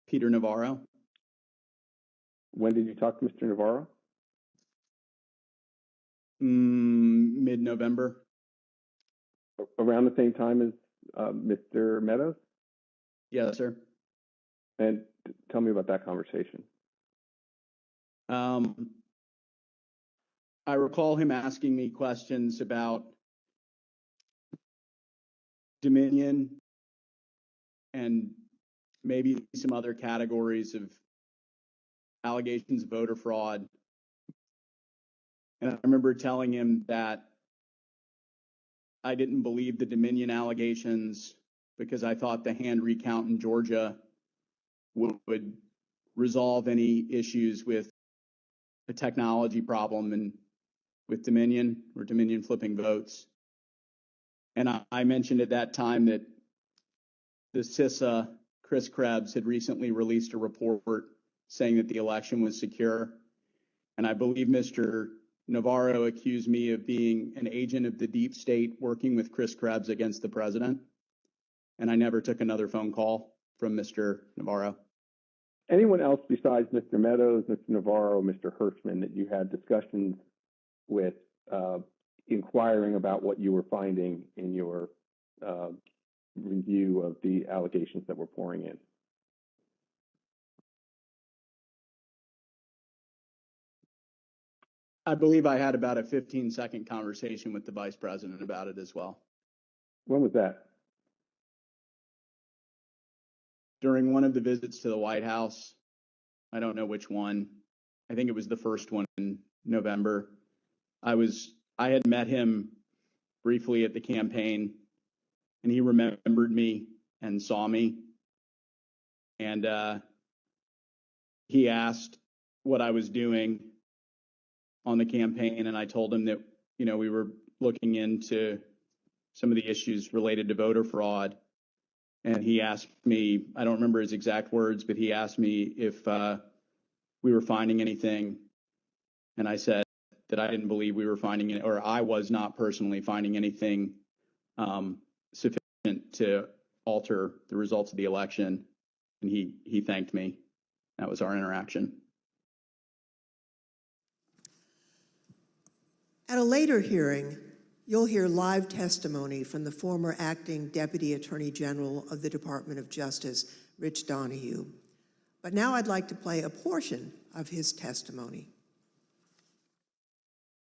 Peter Navarro. When did you talk to Mr. Navarro? Mid-November. Around the same time as Mr. Meadows? Yes, sir. And tell me about that conversation. I recall him asking me questions about Dominion and maybe some other categories of allegations of voter fraud. And I remember telling him that I didn't believe the Dominion allegations because I thought the hand recount in Georgia would resolve any issues with a technology problem and with Dominion or Dominion flipping votes. And I mentioned at that time that the CISA, Chris Krebs, had recently released a report saying that the election was secure. And I believe Mr. Navarro accused me of being an agent of the deep state working with Chris Krebs against the president. And I never took another phone call from Mr. Navarro. Anyone else besides Mr. Meadows, Mr. Navarro, Mr. Hirschman that you had discussions with inquiring about what you were finding in your review of the allegations that were pouring in? I believe I had about a 15-second conversation with the vice president about it as well. When was that? During one of the visits to the White House. I don't know which one. I think it was the first one in November. I had met him briefly at the campaign, and he remembered me and saw me. And he asked what I was doing on the campaign, and I told him that, we were looking into some of the issues related to voter fraud. And he asked me, I don't remember his exact words, but he asked me if we were finding anything. And I said that I didn't believe we were finding it, or I was not personally finding anything sufficient to alter the results of the election. And he thanked me. That was our interaction. At a later hearing, you'll hear live testimony from the former acting Deputy Attorney General of the Department of Justice, Rich Donahue. But now I'd like to play a portion of his testimony.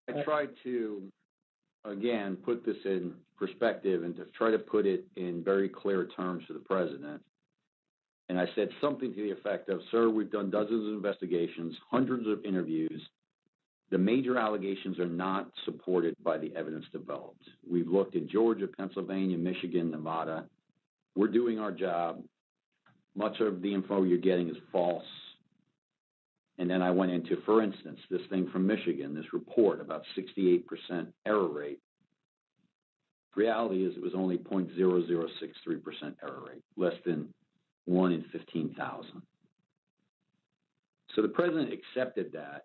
I tried to, again, put this in perspective and to try to put it in very clear terms to the president. And I said something to the effect of, sir, we've done dozens of investigations, hundreds of interviews. The major allegations are not supported by the evidence developed. We've looked at Georgia, Pennsylvania, Michigan, Nevada. We're doing our job. Much of the info you're getting is false. And then I went into, for instance, this thing from Michigan, this report about 68% error rate. Reality is it was only 0.0063% error rate, less than 1 in 15,000. So the president accepted that.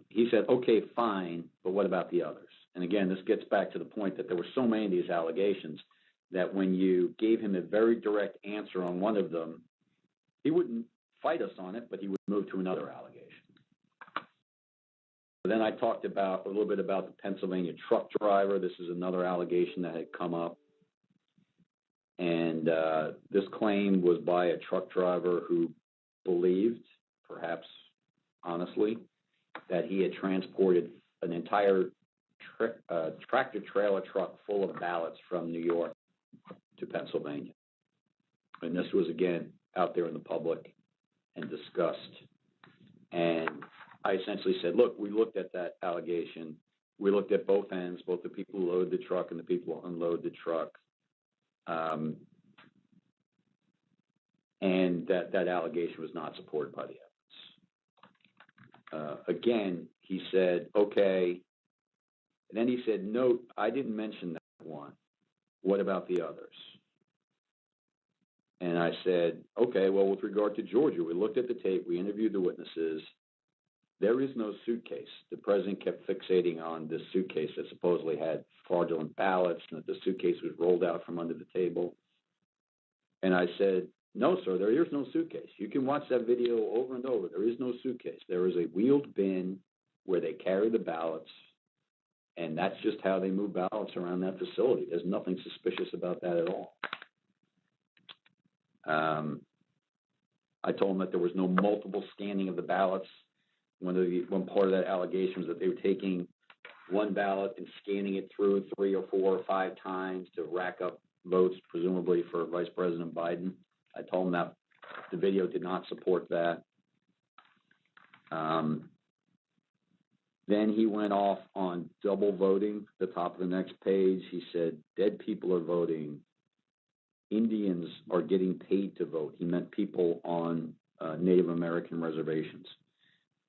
He said, okay, fine, but what about the others? And again, this gets back to the point that there were so many of these allegations that when you gave him a very direct answer on one of them, he wouldn't fight us on it, but he would move to another allegation. Then I talked about a little bit about the Pennsylvania truck driver. This is another allegation that had come up. And this claim was by a truck driver who believed, perhaps honestly, that he had transported an entire tractor-trailer truck full of ballots from New York to Pennsylvania. And this was, again, out there in the public and discussed. And I essentially said, look, we looked at that allegation. We looked at both ends, both the people who load the truck and the people who unload the truck. And that allegation was not supported by the evidence. Again, he said, okay. And then he said, note, I didn't mention that one. What about the others? And I said, okay, well, with regard to Georgia, we looked at the tape, we interviewed the witnesses. There is no suitcase. The president kept fixating on this suitcase that supposedly had fraudulent ballots and that the suitcase was rolled out from under the table. And I said, no, sir, there is no suitcase. You can watch that video over and over. There is no suitcase. There is a wheeled bin where they carry the ballots, and that's just how they move ballots around that facility. There's nothing suspicious about that at all. I told him that there was no multiple scanning of the ballots. one part of that allegation was that they were taking one ballot and scanning it through 3 or 4 or 5 times to rack up votes, presumably for Vice President Biden. I told him that the video did not support that. Then he went off on double voting, the top of the next page. He said, dead people are voting. Indians are getting paid to vote. He meant people on Native American reservations.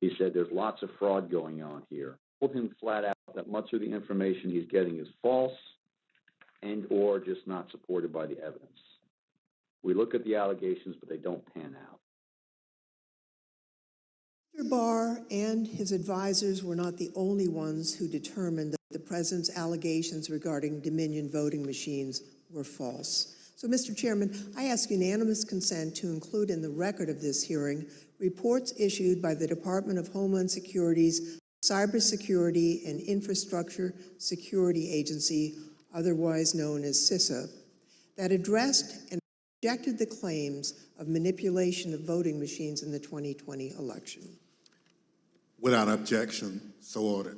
He said there's lots of fraud going on here. Told him flat out that much of the information he's getting is false and or just not supported by the evidence. We look at the allegations, but they don't pan out. Mr. Barr and his advisors were not the only ones who determined that the president's allegations regarding Dominion voting machines were false. So, Mr. Chairman, I ask unanimous consent to include in the record of this hearing reports issued by the Department of Homeland Security's Cybersecurity and Infrastructure Security Agency, otherwise known as CISA, that addressed and rejected the claims of manipulation of voting machines in the 2020 election. Without objection, so ordered.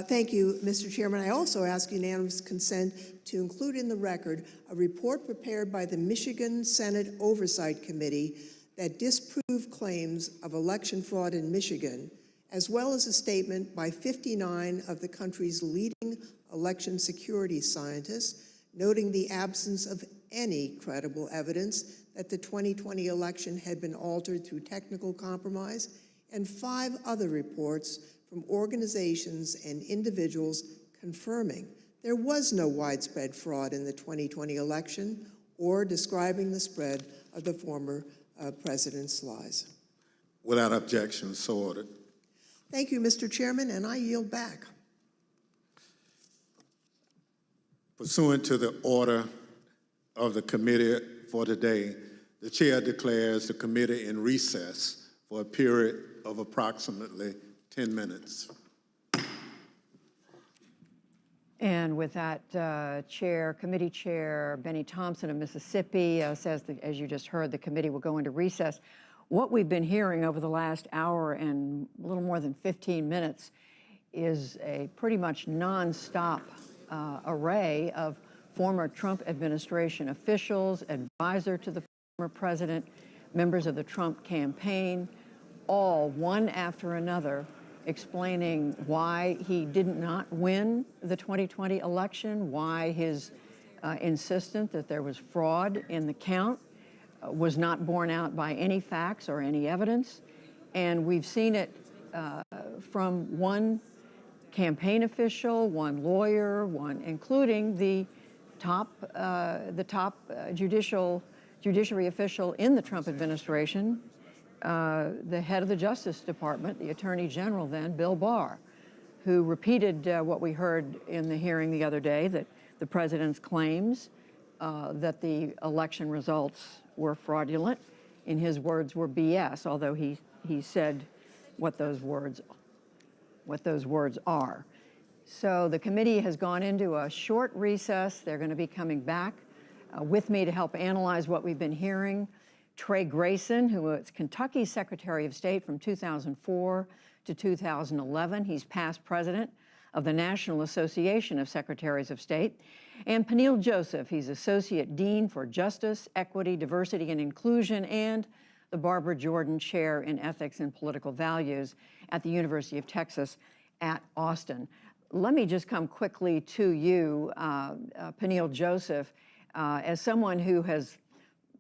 Thank you, Mr. Chairman. I also ask unanimous consent to include in the record a report prepared by the Michigan Senate Oversight Committee that disproved claims of election fraud in Michigan, as well as a statement by 59 of the country's leading election security scientists, noting the absence of any credible evidence that the 2020 election had been altered through technical compromise, and 5 other reports from organizations and individuals confirming there was no widespread fraud in the 2020 election or describing the spread of the former president's lies. Without objection, so ordered. Thank you, Mr. Chairman, and I yield back. Pursuant to the order of the committee for today, the chair declares the committee in recess for a period of approximately 10 minutes. And with that, Committee Chair Benny Thompson of Mississippi says that, as you just heard, the committee will go into recess. What we've been hearing over the last hour and a little more than 15 minutes is a pretty much nonstop array of former Trump administration officials, advisor to the former president, members of the Trump campaign, all one after another explaining why he did not win the 2020 election, why his insistence that there was fraud in the count was not borne out by any facts or any evidence. And we've seen it from one campaign official, one lawyer, including the top judiciary official in the Trump administration, the head of the Justice Department, the Attorney General then, Bill Barr, who repeated what we heard in the hearing the other day, that the president's claims that the election results were fraudulent, in his words, were BS, although he said what those words are. So the committee has gone into a short recess. They're going to be coming back with me to help analyze what we've been hearing. Trey Grayson, who was Kentucky Secretary of State from 2004 to 2011. He's past president of the National Association of Secretaries of State. And Peniel Joseph, he's Associate Dean for Justice, Equity, Diversity, and Inclusion, and the Barbara Jordan Chair in Ethics and Political Values at the University of Texas at Austin. Let me just come quickly to you, Peniel Joseph, as someone who has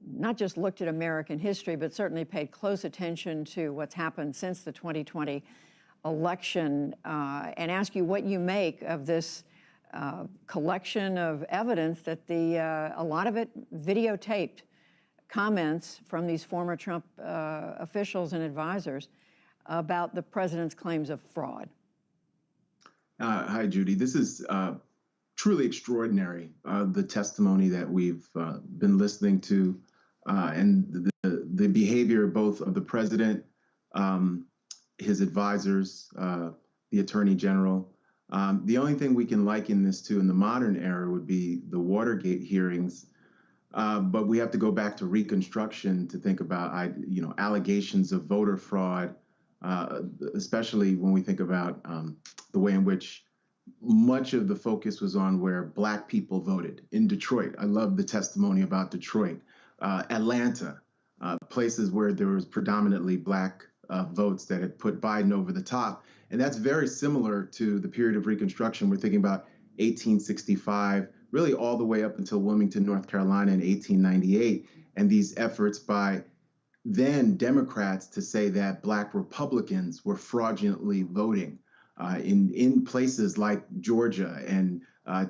not just looked at American history, but certainly paid close attention to what's happened since the 2020 election, and ask you what you make of this collection of evidence that a lot of it videotaped comments from these former Trump officials and advisors about the president's claims of fraud. Hi, Judy. This is truly extraordinary, the testimony that we've been listening to, and the behavior both of the president, his advisors, the attorney general. The only thing we can liken this to in the modern era would be the Watergate hearings, but we have to go back to Reconstruction to think about, allegations of voter fraud especially when we think about the way in which much of the focus was on where Black people voted. In Detroit, I love the testimony about Detroit. Atlanta, places where there was predominantly Black votes that had put Biden over the top. And that's very similar to the period of Reconstruction. We're thinking about 1865, really all the way up until Wilmington, North Carolina in 1898, and these efforts by then Democrats to say that Black Republicans were fraudulently voting in places like Georgia and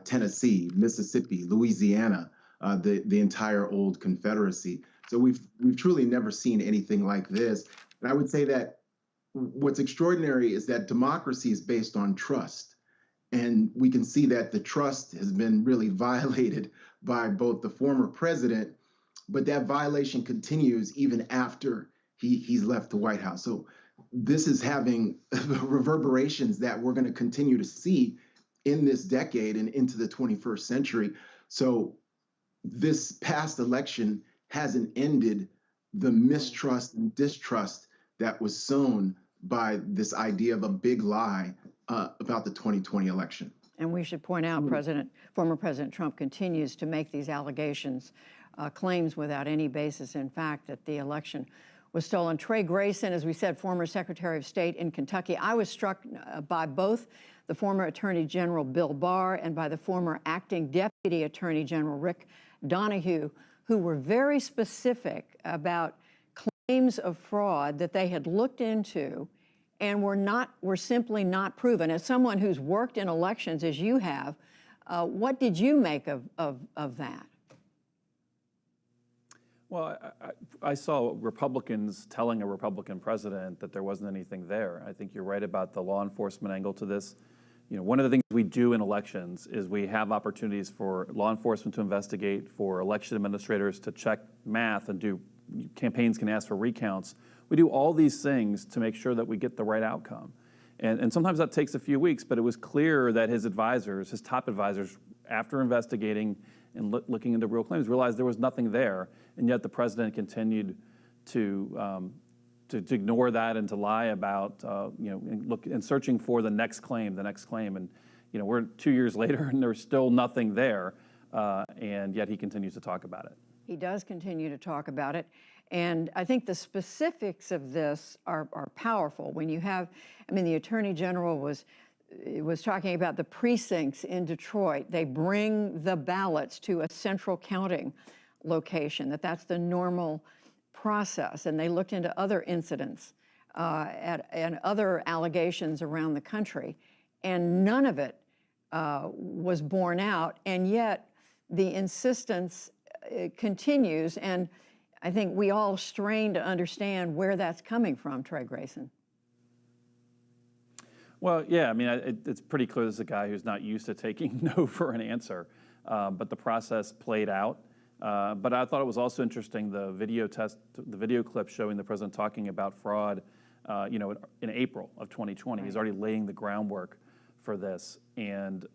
Tennessee, Mississippi, Louisiana, the entire old Confederacy. So we've truly never seen anything like this. And I would say that what's extraordinary is that democracy is based on trust. And we can see that the trust has been really violated by both the former president, but that violation continues even after he's left the White House. So this is having reverberations that we're going to continue to see in this decade and into the 21st century. So this past election hasn't ended the mistrust and distrust that was sown by this idea of a big lie about the 2020 election. And we should point out, former President Trump continues to make these allegations, claims without any basis in fact that the election was stolen. Trey Grayson, as we said, former Secretary of State in Kentucky. I was struck by both the former Attorney General Bill Barr and by the former acting Deputy Attorney General Rick Donahue, who were very specific about claims of fraud that they had looked into and were simply not proven. As someone who's worked in elections as you have, what did you make of that? Well, I saw Republicans telling a Republican president that there wasn't anything there. I think you're right about the law enforcement angle to this. You know, one of the things we do in elections is we have opportunities for law enforcement to investigate, for election administrators to check math and do campaigns can ask for recounts. We do all these things to make sure that we get the right outcome. And sometimes that takes a few weeks, but it was clear that his advisors, his top advisors, after investigating and looking into real claims, realized there was nothing there, and yet the president continued to ignore that and to lie about, and searching for the next claim, and we're 2 years later and there's still nothing there, and yet he continues to talk about it. He does continue to talk about it. And I think the specifics of this are powerful. When you have, the Attorney General was talking about the precincts in Detroit. They bring the ballots to a central counting location, that's the normal process. And they looked into other incidents and other allegations around the country, and none of it was borne out. And yet the insistence continues. And I think we all strain to understand where that's coming from, Trey Grayson. Well, yeah, it's pretty clear this is a guy who's not used to taking no for an answer, but the process played out. But I thought it was also interesting, the video clip showing the president talking about fraud, in April of 2020. Right. He's already laying the groundwork for this. And,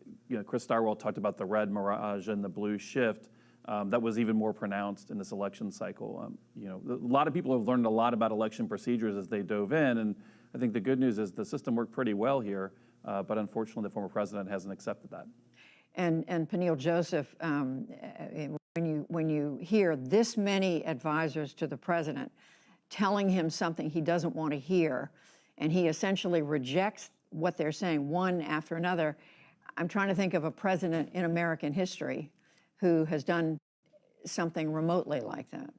Chris Starwell talked about the red mirage and the blue shift. That was even more pronounced in this election cycle. A lot of people have learned a lot about election procedures as they dove in, and I think the good news is the system worked pretty well here, but unfortunately the former president hasn't accepted that. And Peniel Joseph, when you hear this many advisors to the president telling him something he doesn't want to hear, and he essentially rejects what they're saying one after another, I'm trying to think of a president in American history who has done something remotely like that.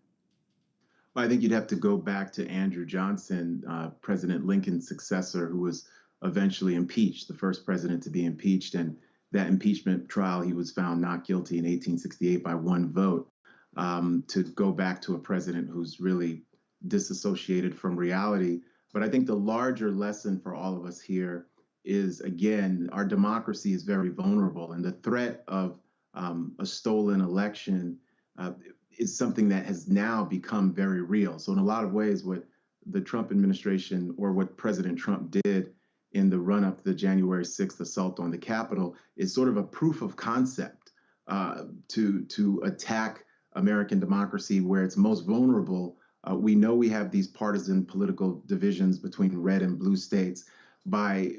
Well, I think you'd have to go back to Andrew Johnson, President Lincoln's successor, who was eventually impeached, the first president to be impeached. And that impeachment trial, he was found not guilty in 1868 by one vote. To go back to a president who's really disassociated from reality. But I think the larger lesson for all of us here is, again, our democracy is very vulnerable, and the threat of a stolen election is something that has now become very real. So in a lot of ways, what the Trump administration, or what President Trump did in the run-up to the January 6th assault on the Capitol, is sort of a proof of concept to attack American democracy where it's most vulnerable We know we have these partisan political divisions between red and blue states by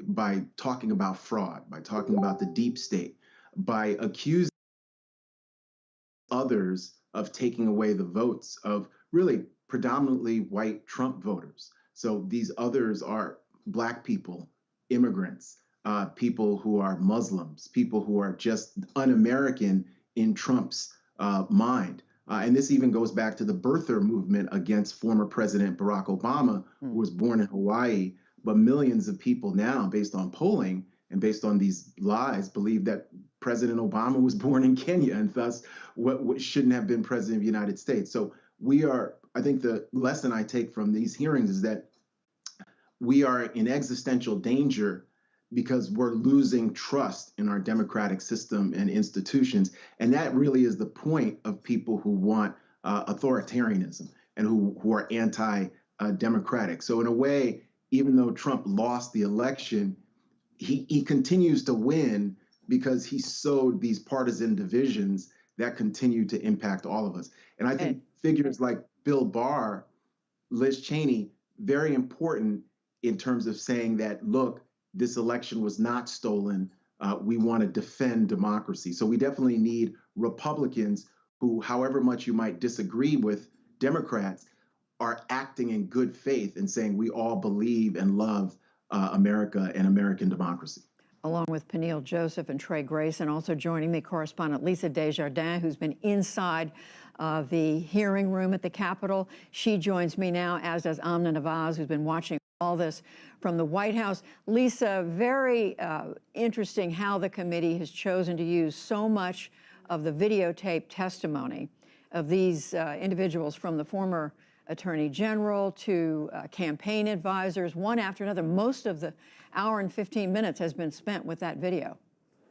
talking about fraud, by talking about the deep state, by accusing others of taking away the votes of really predominantly white Trump voters. So these others are Black people, immigrants, people who are Muslims, people who are just un-American in Trump's mind. And this even goes back to the birther movement against former President Barack Obama, who was born in Hawaii. But millions of people now, based on polling and based on these lies, believe that President Obama was born in Kenya and thus what shouldn't have been president of the United States. So I think the lesson I take from these hearings is that we are in existential danger because we're losing trust in our democratic system and institutions. And that really is the point of people who want authoritarianism and who are anti-democratic. So in a way, even though Trump lost the election, he continues to win because he sowed these partisan divisions that continue to impact all of us. And I think figures like Bill Barr, Liz Cheney, very important in terms of saying that, look, this election was not stolen. We want to defend democracy. So we definitely need Republicans who, however much you might disagree with Democrats, are acting in good faith and saying we all believe and love America and American democracy. Along with Peniel Joseph and Trey Grayson, also joining me, correspondent Lisa Desjardins, who's been inside the hearing room at the Capitol. She joins me now, as does Amna Nawaz, who's been watching all this from the White House. Lisa, very interesting how the committee has chosen to use so much of the videotape testimony of these individuals, from the former Attorney General to campaign advisors, one after another. Most of the hour and 15 minutes has been spent with that video.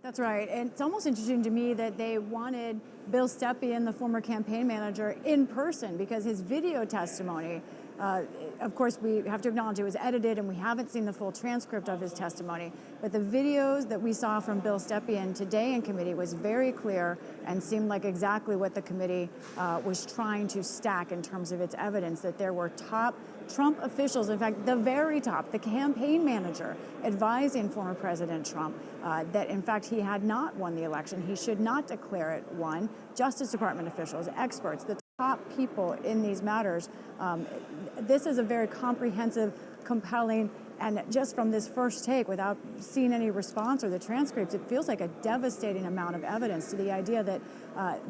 That's right. And it's almost interesting to me that they wanted Bill Stepien, the former campaign manager, in person, because his video testimony, of course, we have to acknowledge it was edited and we haven't seen the full transcript of his testimony. But the videos that we saw from Bill Stepien today in committee was very clear and seemed like exactly what the committee was trying to stack in terms of its evidence, that there were top Trump officials, in fact, the very top, the campaign manager, advising former President Trump that, in fact, he had not won the election. He should not declare it won. Justice Department officials, experts, the top people in these matters. This is a very comprehensive, compelling, and just from this first take, without seeing any response or the transcripts, it feels like a devastating amount of evidence to the idea that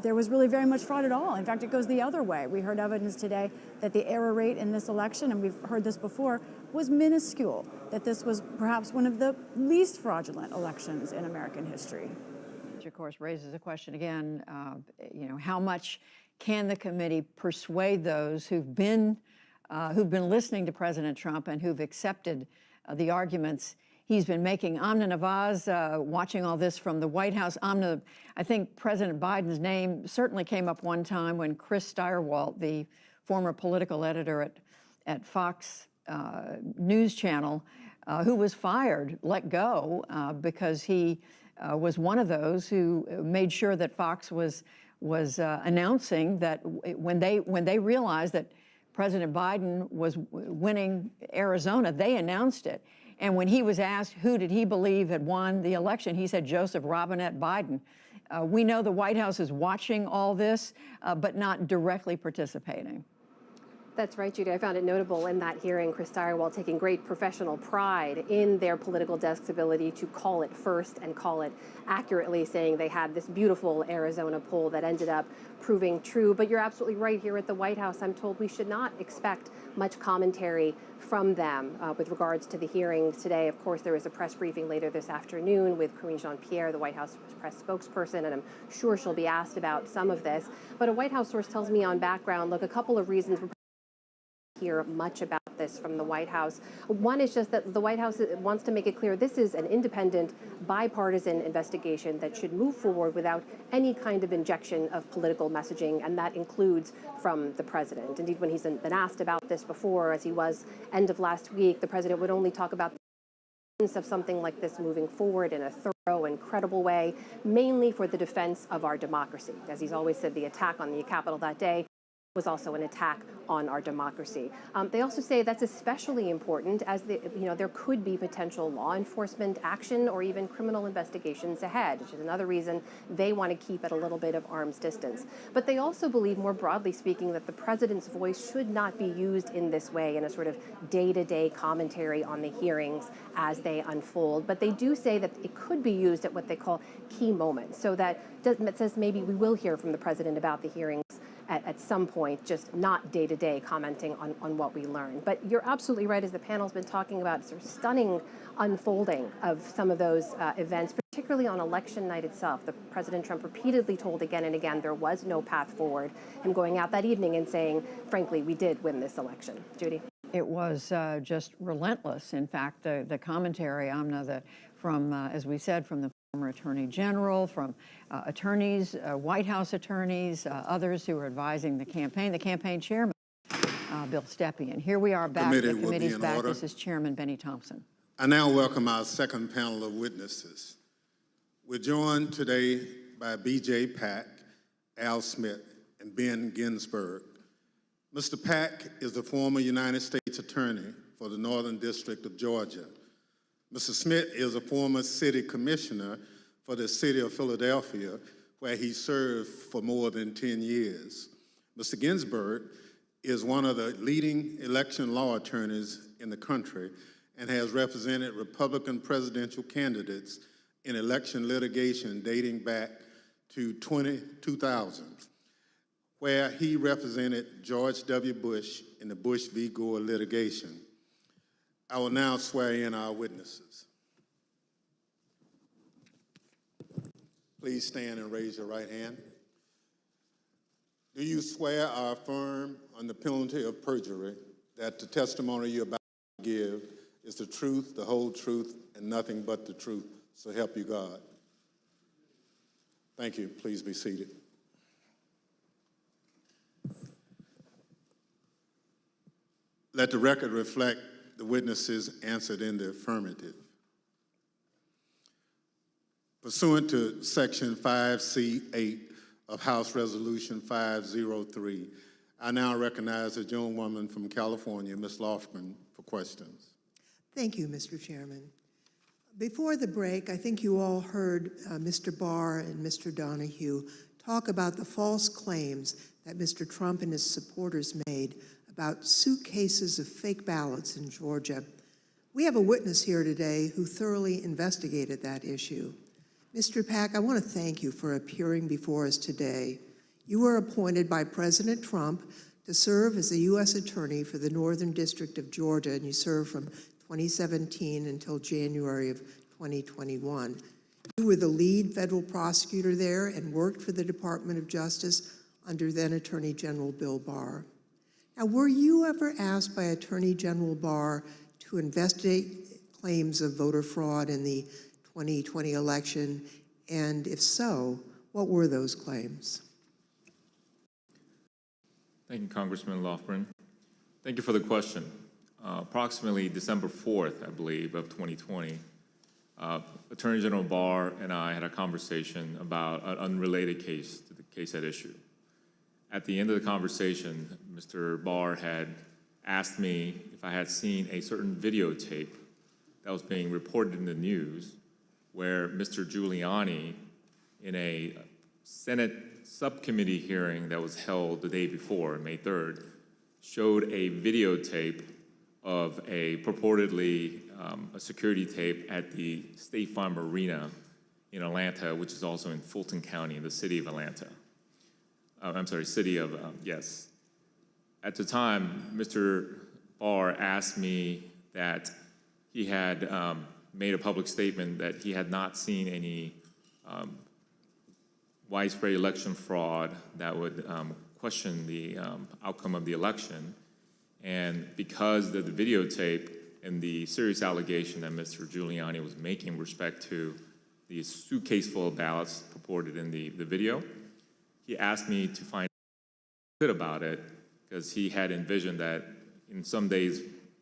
there was really very much fraud at all. In fact, it goes the other way. We heard evidence today that the error rate in this election, and we've heard this before, was minuscule, that this was perhaps one of the least fraudulent elections in American history. Which, of course, raises a question again, how much can the committee persuade those who've been listening to President Trump and who've accepted the arguments he's been making? Amna Nawaz, watching all this from the White House. Amna, I think President Biden's name certainly came up one time when Chris Stirewalt, the former political editor at Fox News Channel, who was fired, let go because he was one of those who made sure that Fox was announcing that when they realized that President Biden was winning Arizona, they announced it. And when he was asked who did he believe had won the election, he said Joseph Robinette Biden. We know the White House is watching all this, but not directly participating. That's right, Judy. I found it notable in that hearing, Chris Stirewalt taking great professional pride in their political desk's ability to call it first and call it accurately, saying they had this beautiful Arizona poll that ended up proving true. But you're absolutely right. Here at the White House, I'm told we should not expect much commentary from them with regards to the hearings today. Of course, there is a press briefing later this afternoon with Karine Jean-Pierre, the White House press spokesperson, and I'm sure she'll be asked about some of this. But a White House source tells me on background, look, a couple of reasons hear much about this from the White House. One is just that the White House wants to make it clear this is an independent, bipartisan investigation that should move forward without any kind of injection of political messaging, and that includes from the president. Indeed, when he's been asked about this before, as he was end of last week, the president would only talk about of something like this moving forward in a thorough and credible way, mainly for the defense of our democracy. As he's always said, the attack on the Capitol that day was also an attack on our democracy. They also say that's especially important as there could be potential law enforcement action or even criminal investigations ahead, which is another reason they want to keep at a little bit of arm's distance. But they also believe, more broadly speaking, that the president's voice should not be used in this way in a sort of day-to-day commentary on the hearings as they unfold. But they do say that it could be used at what they call key moments, so that says maybe we will hear from the president about the hearings at some point, just not day-to-day commenting on what we learn. But you're absolutely right, as the panel's been talking about, sort of stunning unfolding of some of those events, particularly on election night itself. The President Trump repeatedly told again and again there was no path forward, him going out that evening and saying, frankly, we did win this election. Judy? It was just relentless. In fact, the commentary, Amna, from, as we said, from the former Attorney General, from attorneys, White House attorneys, others who were advising the campaign chairman, Bill Stepien. Here we are back. The committee's back. Order. This is Chairman Benny Thompson. I now welcome our second panel of witnesses. We're joined today by B.J. Pack, Al Smith, and Ben Ginsberg. Mr. Pack is the former United States Attorney for the Northern District of Georgia. Mr. Smith is a former city commissioner for the city of Philadelphia, where he served for more than 10 years. Mr. Ginsberg is one of the leading election law attorneys in the country and has represented Republican presidential candidates in election litigation dating back to 2000, where he represented George W. Bush in the Bush v. Gore litigation. I will now swear in our witnesses. Please stand and raise your right hand. Do you swear or affirm on the penalty of perjury that the testimony you're about to give is the truth, the whole truth, and nothing but the truth? So help you God. Thank you. Please be seated. Let the record reflect the witnesses answered in the affirmative. Pursuant to Section 5C8 of House Resolution 503, I now recognize the gentlewoman from California, Ms. Lofgren, for questions. Thank you, Mr. Chairman. Before the break, I think you all heard Mr. Barr and Mr. Donahue talk about the false claims that Mr. Trump and his supporters made about suitcases of fake ballots in Georgia. We have a witness here today who thoroughly investigated that issue. Mr. Pack, I want to thank you for appearing before us today. You were appointed by President Trump to serve as a U.S. Attorney for the Northern District of Georgia, and you served from 2017 until January of 2021. You were the lead federal prosecutor there and worked for the Department of Justice under then Attorney General Bill Barr. Now, were you ever asked by Attorney General Barr to investigate claims of voter fraud in the 2020 election? And if so, what were those claims? Thank you, Congressman Lofgren. Thank you for the question. Approximately December 4th, I believe, of 2020, Attorney General Barr and I had a conversation about an unrelated case to the case at issue. At the end of the conversation, Mr. Barr had asked me if I had seen a certain videotape that was being reported in the news where Mr. Giuliani, in a Senate subcommittee hearing that was held the day before, May 3rd, showed a videotape of a purportedly a security tape at the State Farm Arena in Atlanta, which is also in Fulton County, in the city of Atlanta. Yes. At the time, Mr. Barr asked me that he had made a public statement that he had not seen any widespread election fraud that would question the outcome of the election. And because of the videotape and the serious allegation that Mr. Giuliani was making with respect to the suitcase full of ballots purported in the video, he asked me to find out a bit about it because he had envisioned that in some days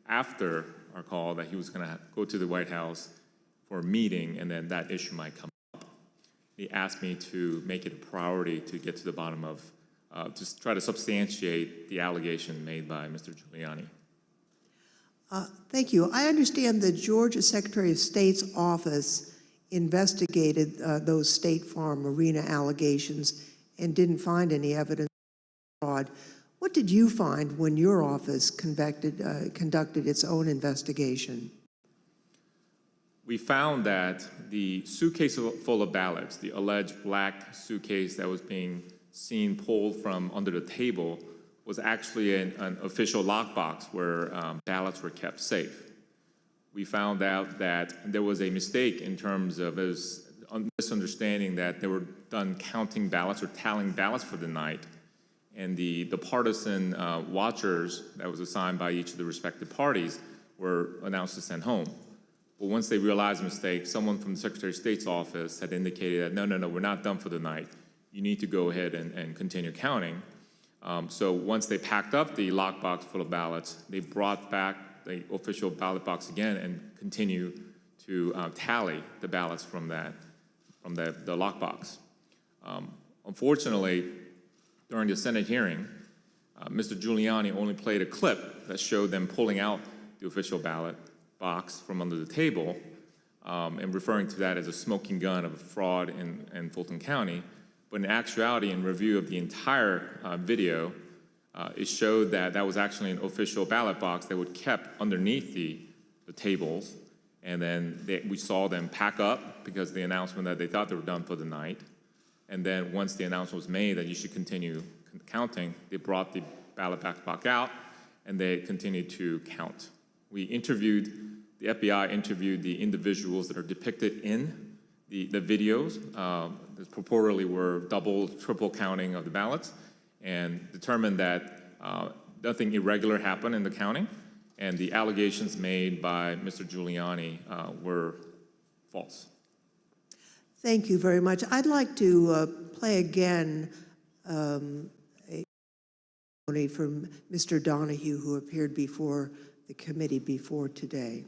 after our call that he was going to go to the White House for a meeting and then that issue might come up. He asked me to make it a priority to get to the bottom of to try to substantiate the allegation made by Mr. Giuliani. Thank you. I understand the Georgia Secretary of State's office investigated those State Farm Marina allegations and didn't find any evidence of fraud. What did you find when your office conducted its own investigation? We found that the suitcase full of ballots, the alleged black suitcase that was being seen pulled from under the table, was actually an official lockbox where ballots were kept safe. We found out that there was a mistake in terms of a misunderstanding that they were done counting ballots or tallying ballots for the night, and the partisan watchers that was assigned by each of the respective parties were announced to send home. But once they realized the mistake, someone from the Secretary of State's office had indicated that, no, we're not done for the night. You need to go ahead and continue counting. So once they packed up the lockbox full of ballots, they brought back the official ballot box again and continue to tally the ballots from the lockbox. Unfortunately, during the Senate hearing, Mr. Giuliani only played a clip that showed them pulling out the official ballot box from under the table and referring to that as a smoking gun of fraud in Fulton County. But in actuality, in review of the entire video, it showed that that was actually an official ballot box that was kept underneath the tables. And then we saw them pack up because of the announcement that they thought they were done for the night. And then once the announcement was made that you should continue counting, they brought the ballot box out and they continued to count. The FBI interviewed the individuals that are depicted in the videos that purportedly were double, triple counting of the ballots, and determined that nothing irregular happened in the counting, and the allegations made by Mr. Giuliani were false. Thank you very much. I'd like to play again a testimony from Mr. Donahue, who appeared before the committee before today.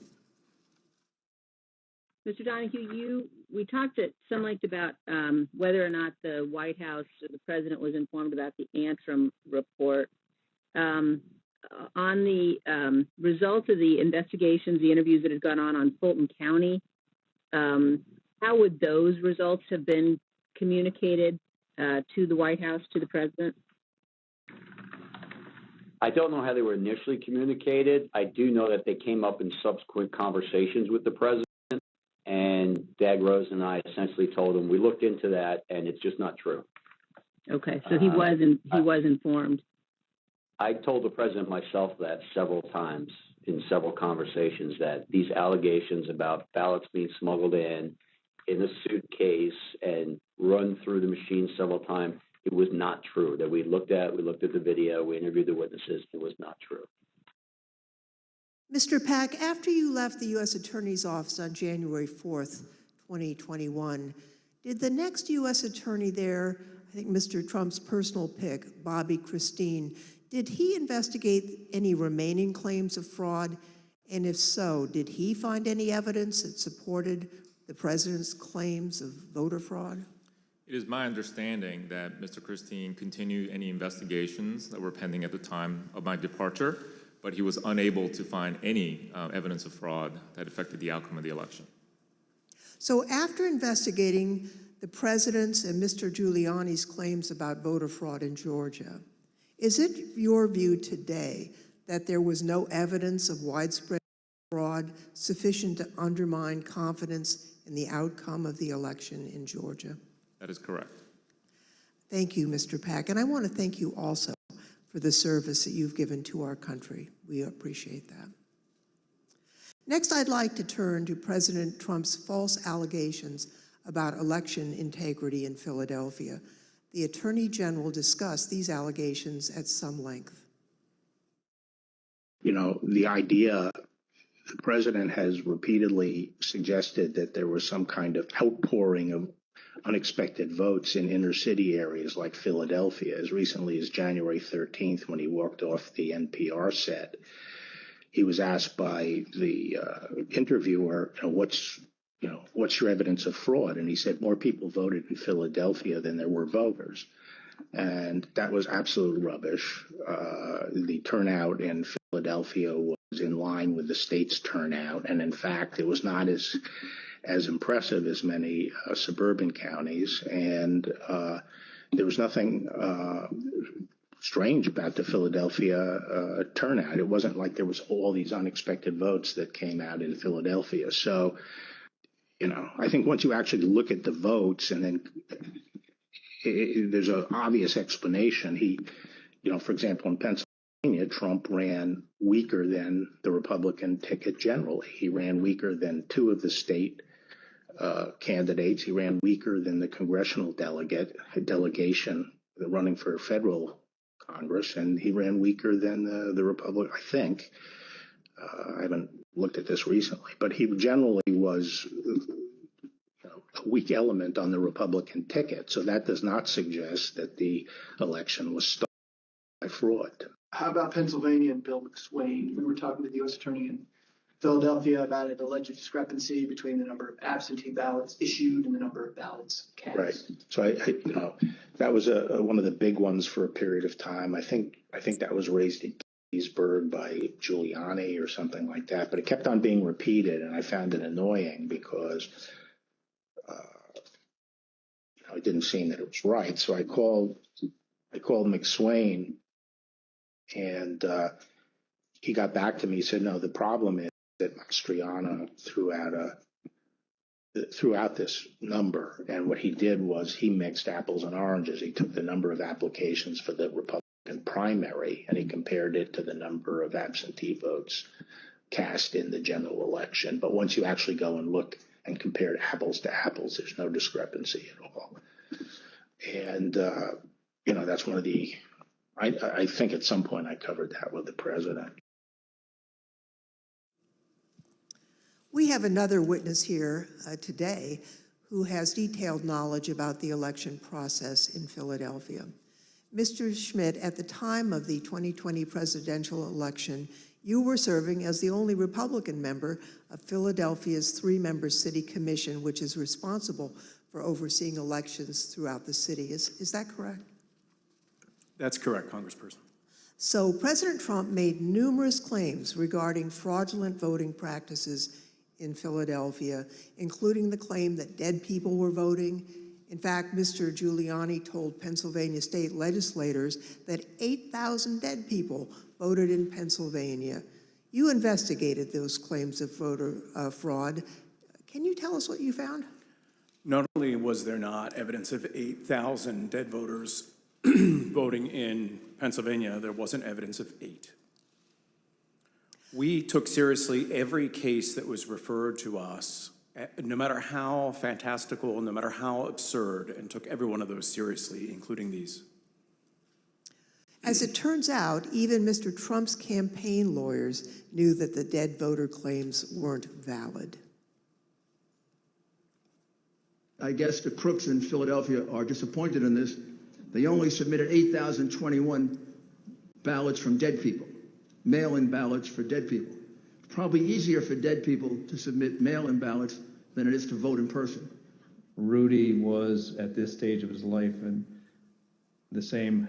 Mr. Donahue, we talked at some length about whether or not the White House or the president was informed about the Antrim report. On the results of the investigations, the interviews that had gone on Fulton County, how would those results have been communicated to the White House, to the president? I don't know how they were initially communicated. I do know that they came up in subsequent conversations with the president, and Dag Rose and I essentially told him we looked into that, and it's just not true. Okay, so he was informed. I told the president myself that several times in several conversations, that these allegations about ballots being smuggled in a suitcase and run through the machine several times, it was not true. That we looked at the video, we interviewed the witnesses, it was not true. Mr. Pack, after you left the U.S. Attorney's Office on January 4th, 2021, did the next U.S. Attorney there, I think Mr. Trump's personal pick, Bobby Christine, did he investigate any remaining claims of fraud? And if so, did he find any evidence that supported the president's claims of voter fraud? It is my understanding that Mr. Christine continued any investigations that were pending at the time of my departure, but he was unable to find any evidence of fraud that affected the outcome of the election. So after investigating the president's and Mr. Giuliani's claims about voter fraud in Georgia, is it your view today that there was no evidence of widespread fraud sufficient to undermine confidence in the outcome of the election in Georgia? That is correct. Thank you, Mr. Pack. And I want to thank you also for the service that you've given to our country. We appreciate that. Next, I'd like to turn to President Trump's false allegations about election integrity in Philadelphia. The Attorney General discussed these allegations at some length. You know, the idea, the president has repeatedly suggested that there was some kind of outpouring of unexpected votes in inner city areas like Philadelphia as recently as January 13th when he walked off the NPR set. He was asked by the interviewer, what's your evidence of fraud? And he said more people voted in Philadelphia than there were voters. and that was absolute rubbish. The turnout in Philadelphia was in line with the state's turnout, and in fact, it was not as impressive as many suburban counties, and there was nothing strange about the Philadelphia turnout. It wasn't like there was all these unexpected votes that came out in Philadelphia. So, I think once you actually look at the votes, and then there's an obvious explanation. For example, in Pennsylvania, Trump ran weaker than the Republican ticket generally. He ran weaker than two of the state candidates. He ran weaker than the congressional delegation running for federal Congress, and he ran weaker than the Republican, I think. I haven't looked at this recently, but he generally was a weak element on the Republican ticket. So that does not suggest that the election was stolen by fraud. How about Pennsylvania and Bill McSwain? We were talking to the U.S. Attorney in Philadelphia about an alleged discrepancy between the number of absentee ballots issued and the number of ballots cast. Right. So I that was one of the big ones for a period of time. I think that was raised in Gettysburg by Giuliani or something like that, but it kept on being repeated, and I found it annoying because it didn't seem that it was right. So I called McSwain, and he got back to me. He said, no, the problem is that Mastriano threw out this number, and what he did was he mixed apples and oranges. He took the number of applications for the Republican primary, and he compared it to the number of absentee votes cast in the general election. But once you actually go and look and compare apples to apples, there's no discrepancy at all. And, that's one of the, I think at some point I covered that with the president. We have another witness here today who has detailed knowledge about the election process in Philadelphia. Mr. Schmidt, at the time of the 2020 presidential election, you were serving as the only Republican member of Philadelphia's three-member city commission, which is responsible for overseeing elections throughout the city. Is that correct? That's correct, Congressperson. So President Trump made numerous claims regarding fraudulent voting practices in Philadelphia, including the claim that dead people were voting. In fact, Mr. Giuliani told Pennsylvania state legislators that 8,000 dead people voted in Pennsylvania. You investigated those claims of voter fraud. Can you tell us what you found? Not only was there not evidence of 8,000 dead voters voting in Pennsylvania, there wasn't evidence of 8. We took seriously every case that was referred to us, no matter how fantastical, no matter how absurd, and took every one of those seriously, including these. As it turns out, even Mr. Trump's campaign lawyers knew that the dead voter claims weren't valid. I guess the crooks in Philadelphia are disappointed in this. They only submitted 8,021 ballots from dead people, mail-in ballots for dead people. It's probably easier for dead people to submit mail-in ballots than it is to vote in person. Rudy was, at this stage of his life, in the same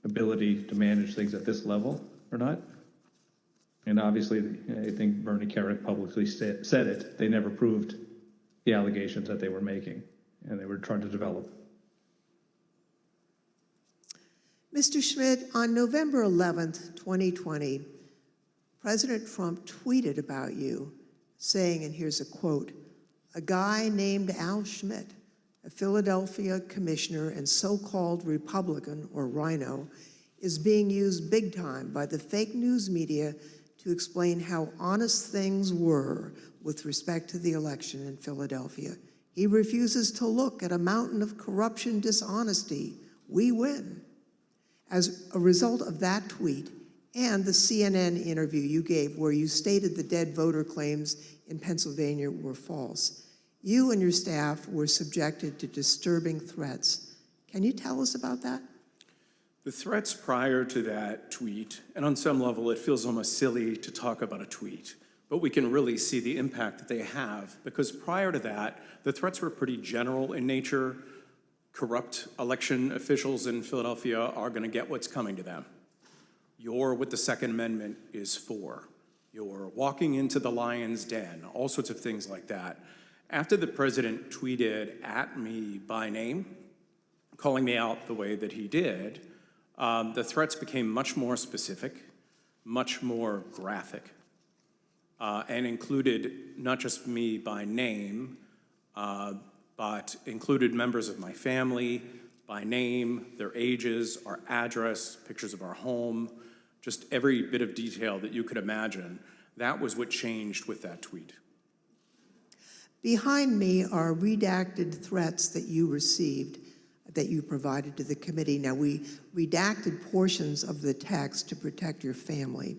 ability to manage things at this level or not. And obviously, I think Bernie Kerik publicly said it. They never proved the allegations that they were making, and they were trying to develop. Mr. Schmidt, on November 11th, 2020, President Trump tweeted about you, saying, and here's a quote, "A guy named Al Schmidt, a Philadelphia commissioner and so-called Republican, or Rhino, is being used big time by the fake news media to explain how honest things were with respect to the election in Philadelphia. He refuses to look at a mountain of corruption, dishonesty. We win." As a result of that tweet and the CNN interview you gave where you stated the dead voter claims in Pennsylvania were false, you and your staff were subjected to disturbing threats. Can you tell us about that? The threats prior to that tweet, and on some level it feels almost silly to talk about a tweet, but we can really see the impact that they have, because prior to that, the threats were pretty general in nature. corrupt election officials in Philadelphia are going to get what's coming to them. You're what the Second Amendment is for. You're walking into the lion's den, all sorts of things like that. After the president tweeted at me by name, calling me out the way that he did, the threats became much more specific, much more graphic, and included not just me by name, but included members of my family by name, their ages, our address, pictures of our home, just every bit of detail that you could imagine. That was what changed with that tweet. Behind me are redacted threats that you received, that you provided to the committee. Now, we redacted portions of the text to protect your family.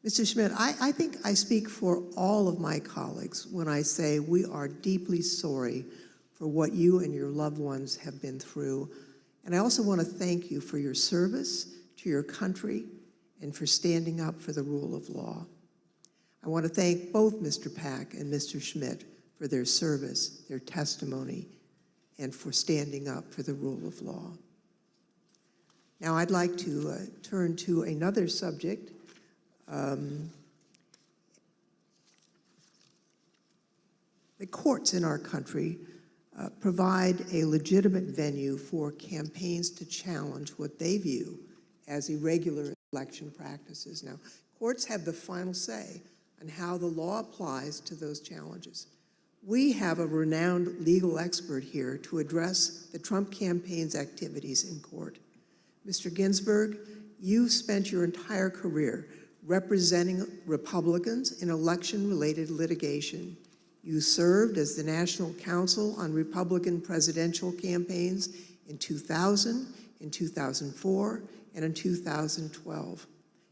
Mr. Schmidt, I think I speak for all of my colleagues when I say we are deeply sorry for what you and your loved ones have been through. And I also want to thank you for your service to your country and for standing up for the rule of law. I want to thank both Mr. Pack and Mr. Schmidt for their service, their testimony, and for standing up for the rule of law. Now I'd like to turn to another subject. The courts in our country provide a legitimate venue for campaigns to challenge what they view as irregular election practices. Now, courts have the final say on how the law applies to those challenges. We have a renowned legal expert here to address the Trump campaign's activities in court. Mr. Ginsburg, you spent your entire career representing Republicans in election-related litigation. You served as the National Counsel on Republican presidential campaigns in 2000, in 2004, and in 2012.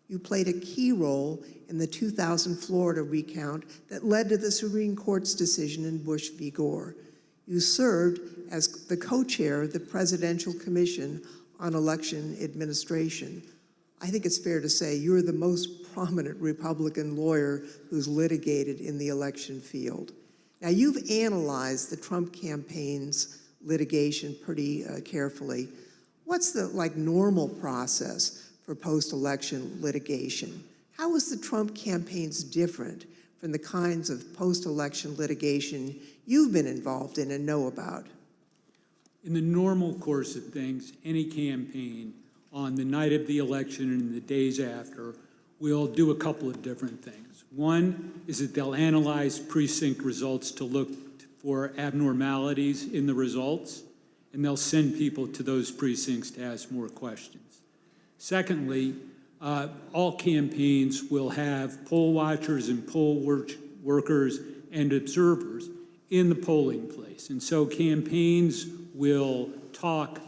You played a key role in the 2000 Florida recount that led to the Supreme Court's decision in Bush v. Gore. You served as the co-chair of the Presidential Commission on Election Administration. I think it's fair to say you're the most prominent Republican lawyer who's litigated in the election field. Now, you've analyzed the Trump campaign's litigation pretty carefully. What's the normal process for post-election litigation? How is the Trump campaign's different from the kinds of post-election litigation you've been involved in and know about? In the normal course of things, any campaign on the night of the election and the days after will do a couple of different things. One is that they'll analyze precinct results to look for abnormalities in the results, and they'll send people to those precincts to ask more questions. Secondly, all campaigns will have poll watchers and poll workers and observers in the polling place. And so campaigns will talk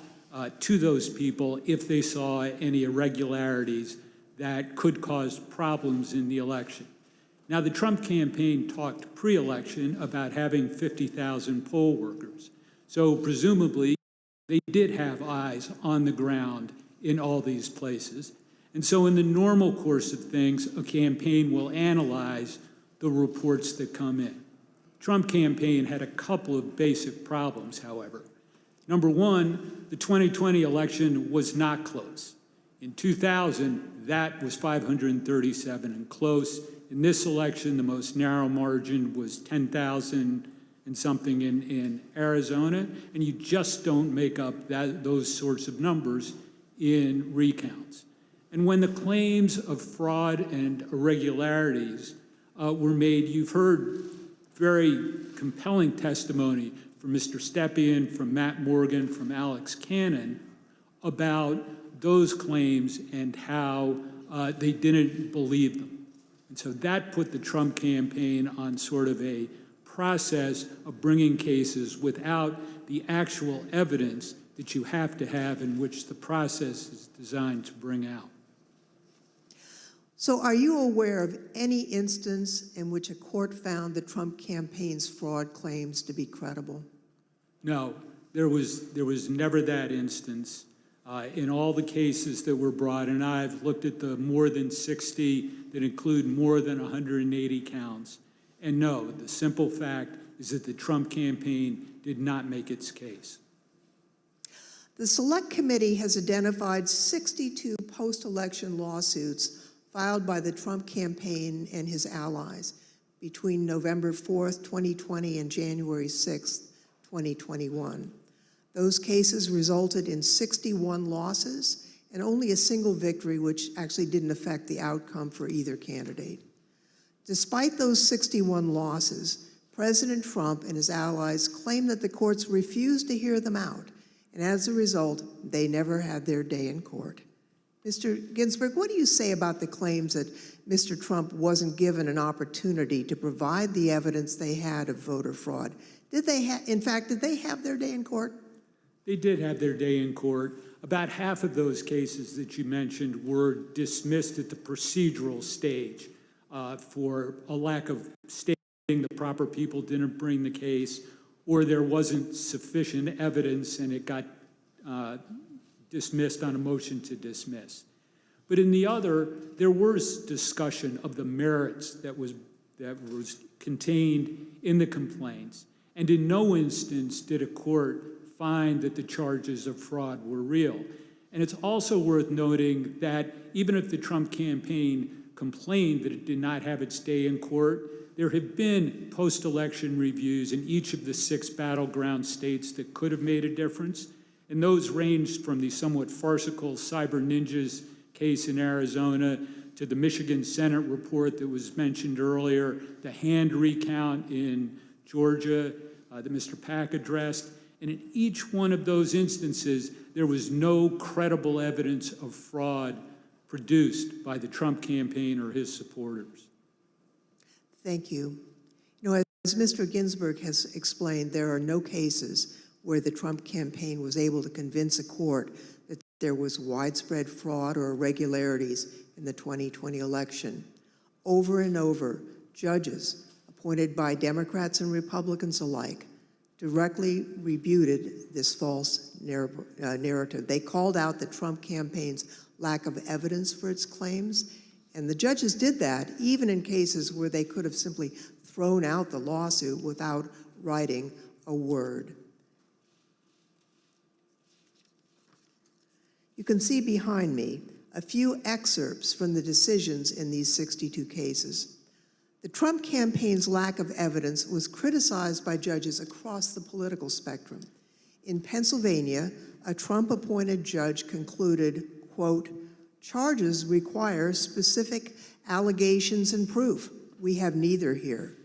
to those people if they saw any irregularities that could cause problems in the election. Now, the Trump campaign talked pre-election about having 50,000 poll workers. So presumably, they did have eyes on the ground in all these places. And so in the normal course of things, a campaign will analyze the reports that come in. Trump campaign had a couple of basic problems, however. Number one, the 2020 election was not close. In 2000, that was 537 and close. In this election, the most narrow margin was 10,000 and something in Arizona, and you just don't make up those sorts of numbers in recounts. And when the claims of fraud and irregularities were made, you've heard very compelling testimony from Mr. Stepien, from Matt Morgan, from Alex Cannon about those claims and how they didn't believe them. And so that put the Trump campaign on sort of a process of bringing cases without the actual evidence that you have to have in which the process is designed to bring out. So are you aware of any instance in which a court found the Trump campaign's fraud claims to be credible? No, there was never that instance. In all the cases that were brought, and I've looked at the more than 60 that include more than 180 counts, and no, the simple fact is that the Trump campaign did not make its case. The Select Committee has identified 62 post-election lawsuits filed by the Trump campaign and his allies between November 4th, 2020 and January 6th, 2021. Those cases resulted in 61 losses and only a single victory, which actually didn't affect the outcome for either candidate. Despite those 61 losses, President Trump and his allies claim that the courts refused to hear them out, and as a result, they never had their day in court. Mr. Ginsburg, what do you say about the claims that Mr. Trump wasn't given an opportunity to provide the evidence they had of voter fraud? Did they have their day in court? They did have their day in court. About half of those cases that you mentioned were dismissed at the procedural stage for a lack of stating the proper people didn't bring the case, or there wasn't sufficient evidence and it got dismissed on a motion to dismiss. But in the other, there was discussion of the merits that was contained in the complaints. And in no instance did a court find that the charges of fraud were real. And it's also worth noting that even if the Trump campaign complained that it did not have its day in court, there have been post-election reviews in each of the 6 battleground states that could have made a difference. And those ranged from the somewhat farcical Cyber Ninjas case in Arizona to the Michigan Senate report that was mentioned earlier, the hand recount in Georgia that Mr. Pack addressed. And in each one of those instances, there was no credible evidence of fraud produced by the Trump campaign or his supporters. Thank you. You know, as Mr. Ginsburg has explained, there are no cases where the Trump campaign was able to convince a court that there was widespread fraud or irregularities in the 2020 election. Over and over, judges appointed by Democrats and Republicans alike directly refuted this false narrative. They called out the Trump campaign's lack of evidence for its claims, and the judges did that even in cases where they could have simply thrown out the lawsuit without writing a word. You can see behind me a few excerpts from the decisions in these 62 cases. The Trump campaign's lack of evidence was criticized by judges across the political spectrum. In Pennsylvania, a Trump-appointed judge concluded, quote, "Charges require specific allegations and proof. We have neither here."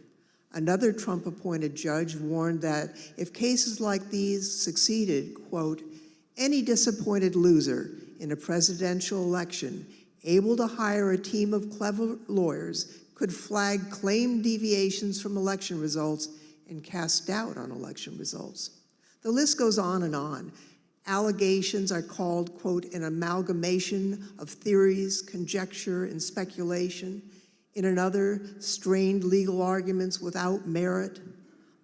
Another Trump-appointed judge warned that if cases like these succeeded, quote, "Any disappointed loser in a presidential election able to hire a team of clever lawyers could flag claimed deviations from election results and cast doubt on election results." The list goes on and on. Allegations are called, quote, "an amalgamation of theories, conjecture, and speculation." In another, strained legal arguments without merit,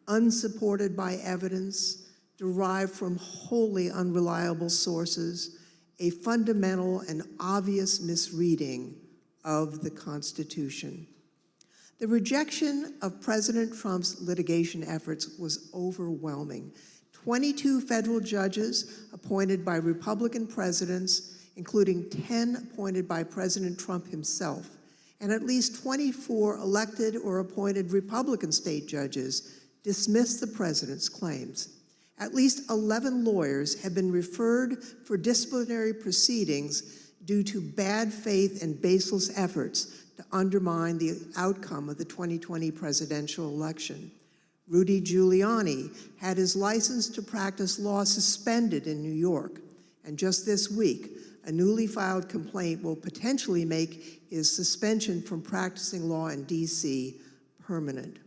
unsupported by evidence, derived from wholly unreliable sources, a fundamental and obvious misreading of the Constitution. The rejection of President Trump's litigation efforts was overwhelming. 22 federal judges appointed by Republican presidents, including 10 appointed by President Trump himself, and at least 24 elected or appointed Republican state judges dismissed the president's claims. At least 11 lawyers have been referred for disciplinary proceedings due to bad faith and baseless efforts to undermine the outcome of the 2020 presidential election. Rudy Giuliani had his license to practice law suspended in New York, and just this week, a newly filed complaint will potentially make his suspension from practicing law in D.C. permanent.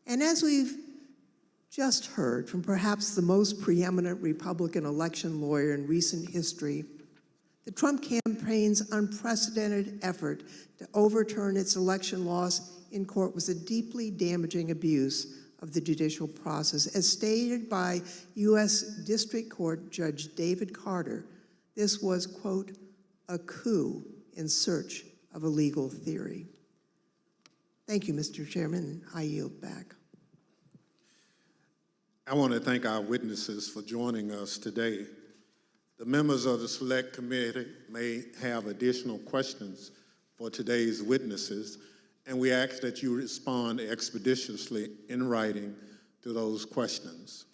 And as we've just heard from perhaps the most preeminent Republican election lawyer in recent history, the Trump campaign's unprecedented effort to overturn its election loss in court was a deeply damaging abuse of the judicial process. As stated by U.S. District Court Judge David Carter, this was, quote, "a coup in search of a legal theory." Thank you, Mr. Chairman. I yield back. I want to thank our witnesses for joining us today. The members of the Select Committee may have additional questions for today's witnesses, and we ask that you respond expeditiously in writing to those questions.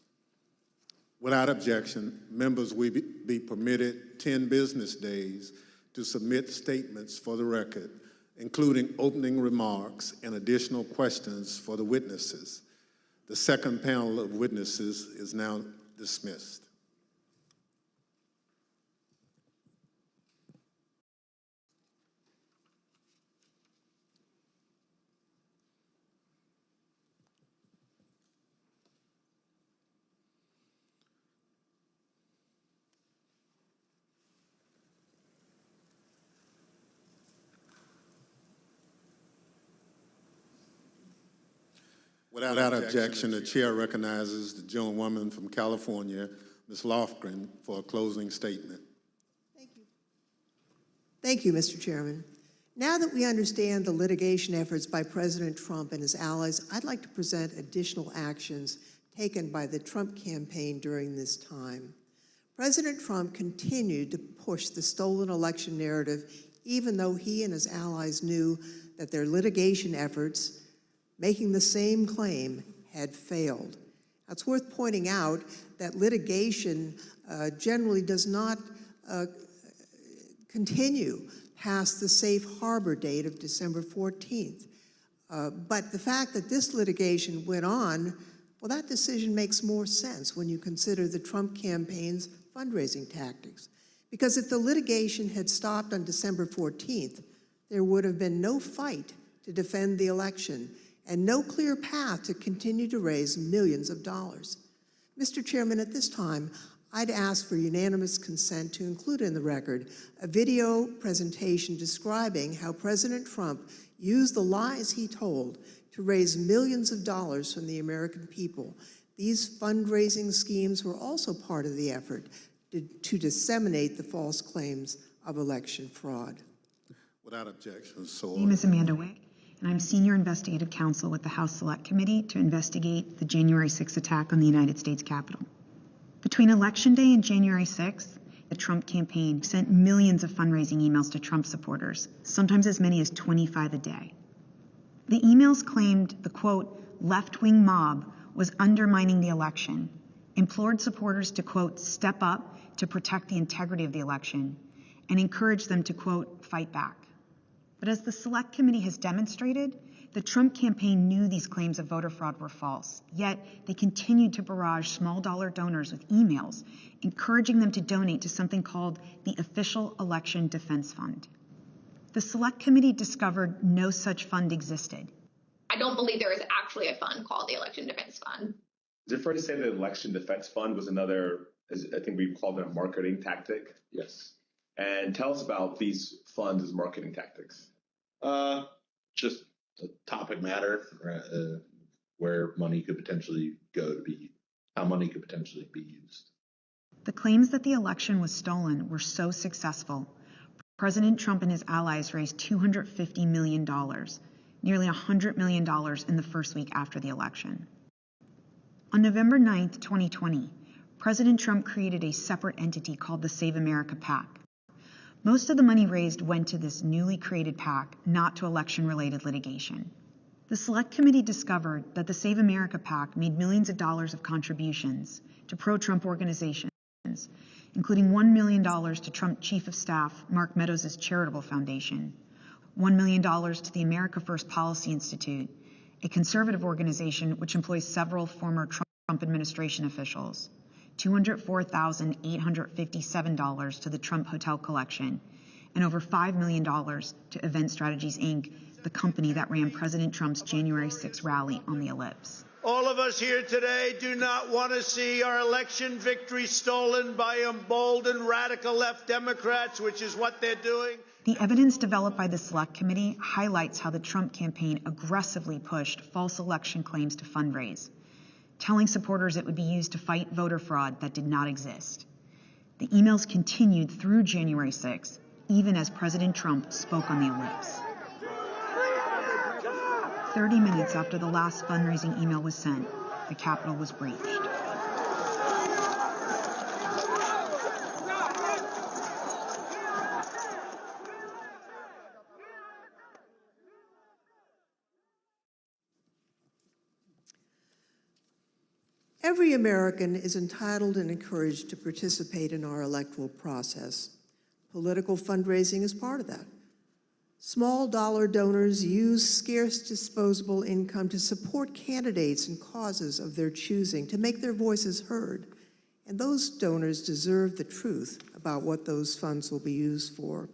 Without objection, members will be permitted 10 business days to submit statements for the record, including opening remarks and additional questions for the witnesses. The second panel of witnesses is now dismissed. Without objection, the chair recognizes the gentlewoman from California, Ms. Lofgren, for a closing statement. Thank you, Mr. Chairman. Now that we understand the litigation efforts by President Trump and his allies, I'd like to present additional actions taken by the Trump campaign during this time. President Trump continued to push the stolen election narrative, even though he and his allies knew that their litigation efforts, making the same claim, had failed. Now, it's worth pointing out that litigation generally does not continue past the safe harbor date of December 14th. But the fact that this litigation went on, well, that decision makes more sense when you consider the Trump campaign's fundraising tactics. Because if the litigation had stopped on December 14th, there would have been no fight to defend the election and no clear path to continue to raise millions of dollars. Mr. Chairman, at this time, I'd ask for unanimous consent to include in the record a video presentation describing how President Trump used the lies he told to raise millions of dollars from the American people. These fundraising schemes were also part of the effort to disseminate the false claims of election fraud. Without objection, so My name is Amanda Wick, and I'm Senior Investigative Counsel with the House Select Committee to investigate the January 6th attack on the United States Capitol. Between Election Day and January 6th, the Trump campaign sent millions of fundraising emails to Trump supporters, sometimes as many as 25 a day. The emails claimed the, quote, left-wing mob was undermining the election, implored supporters to, quote, step up to protect the integrity of the election, and encouraged them to, quote, fight back. But as the Select Committee has demonstrated, the Trump campaign knew these claims of voter fraud were false, yet they continued to barrage small-dollar donors with emails, encouraging them to donate to something called the Official Election Defense Fund. The Select Committee discovered no such fund existed. I don't believe there is actually a fund called the Election Defense Fund. Is it fair to say the Election Defense Fund was another, I think we called it a marketing tactic? Yes. And tell us about these funds as marketing tactics. Just a topic matter where money could potentially go to be, how money could potentially be used. The claims that the election was stolen were so successful, President Trump and his allies raised $250 million, nearly $100 million in the first week after the election. On November 9th, 2020, President Trump created a separate entity called the Save America PAC. Most of the money raised went to this newly created PAC, not to election-related litigation. The Select Committee discovered that the Save America PAC made millions of dollars of contributions to pro-Trump organizations, including $1 million to Trump Chief of Staff Mark Meadows' charitable foundation, $1 million to the America First Policy Institute, a conservative organization which employs several former Trump administration officials, $204,857 to the Trump Hotel Collection, and over $5 million to Event Strategies, Inc., the company that ran President Trump's January 6th rally on the Ellipse. All of us here today do not want to see our election victory stolen by emboldened radical left Democrats, which is what they're doing. The evidence developed by the Select Committee highlights how the Trump campaign aggressively pushed false election claims to fundraise, telling supporters it would be used to fight voter fraud that did not exist. The emails continued through January 6th, even as President Trump spoke on the Ellipse. 30 minutes after the last fundraising email was sent, the Capitol was breached. Every American is entitled and encouraged to participate in our electoral process. Political fundraising is part of that. Small dollar donors use scarce disposable income to support candidates and causes of their choosing, to make their voices heard. And those donors deserve the truth about what those funds will be used for.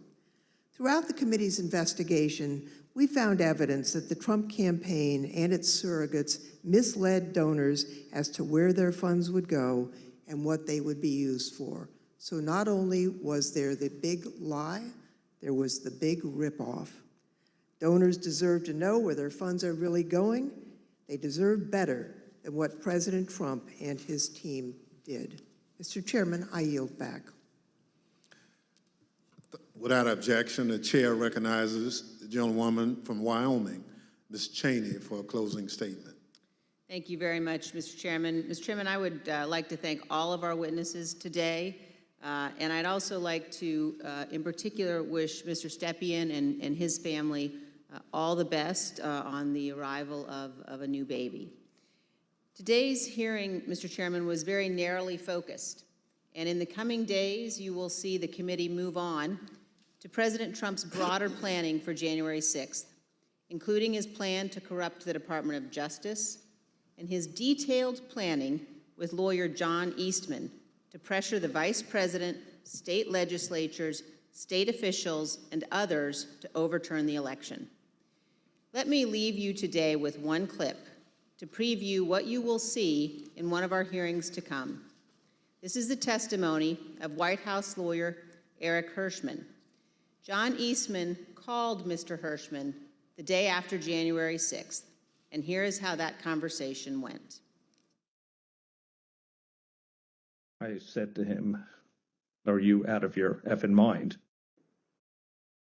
Throughout the committee's investigation, we found evidence that the Trump campaign and its surrogates misled donors as to where their funds would go and what they would be used for. So not only was there the big lie, there was the big ripoff. Donors deserve to know where their funds are really going. They deserve better than what President Trump and his team did. Mr. Chairman, I yield back. Without objection, the chair recognizes the gentlewoman from Wyoming, Ms. Cheney, for a closing statement. Thank you very much, Mr. Chairman. Mr. Chairman, I would like to thank all of our witnesses today. And I'd also like to, in particular, wish Mr. Stepien and his family all the best on the arrival of a new baby. Today's hearing, Mr. Chairman, was very narrowly focused. And in the coming days, you will see the committee move on to President Trump's broader planning for January 6th, including his plan to corrupt the Department of Justice and his detailed planning with lawyer John Eastman to pressure the Vice President, state legislatures, state officials, and others to overturn the election. Let me leave you today with one clip to preview what you will see in one of our hearings to come. This is the testimony of White House lawyer Eric Hirschman. John Eastman called Mr. Hirschman the day after January 6th, and here is how that conversation went. I said to him, "Are you out of your effing mind?"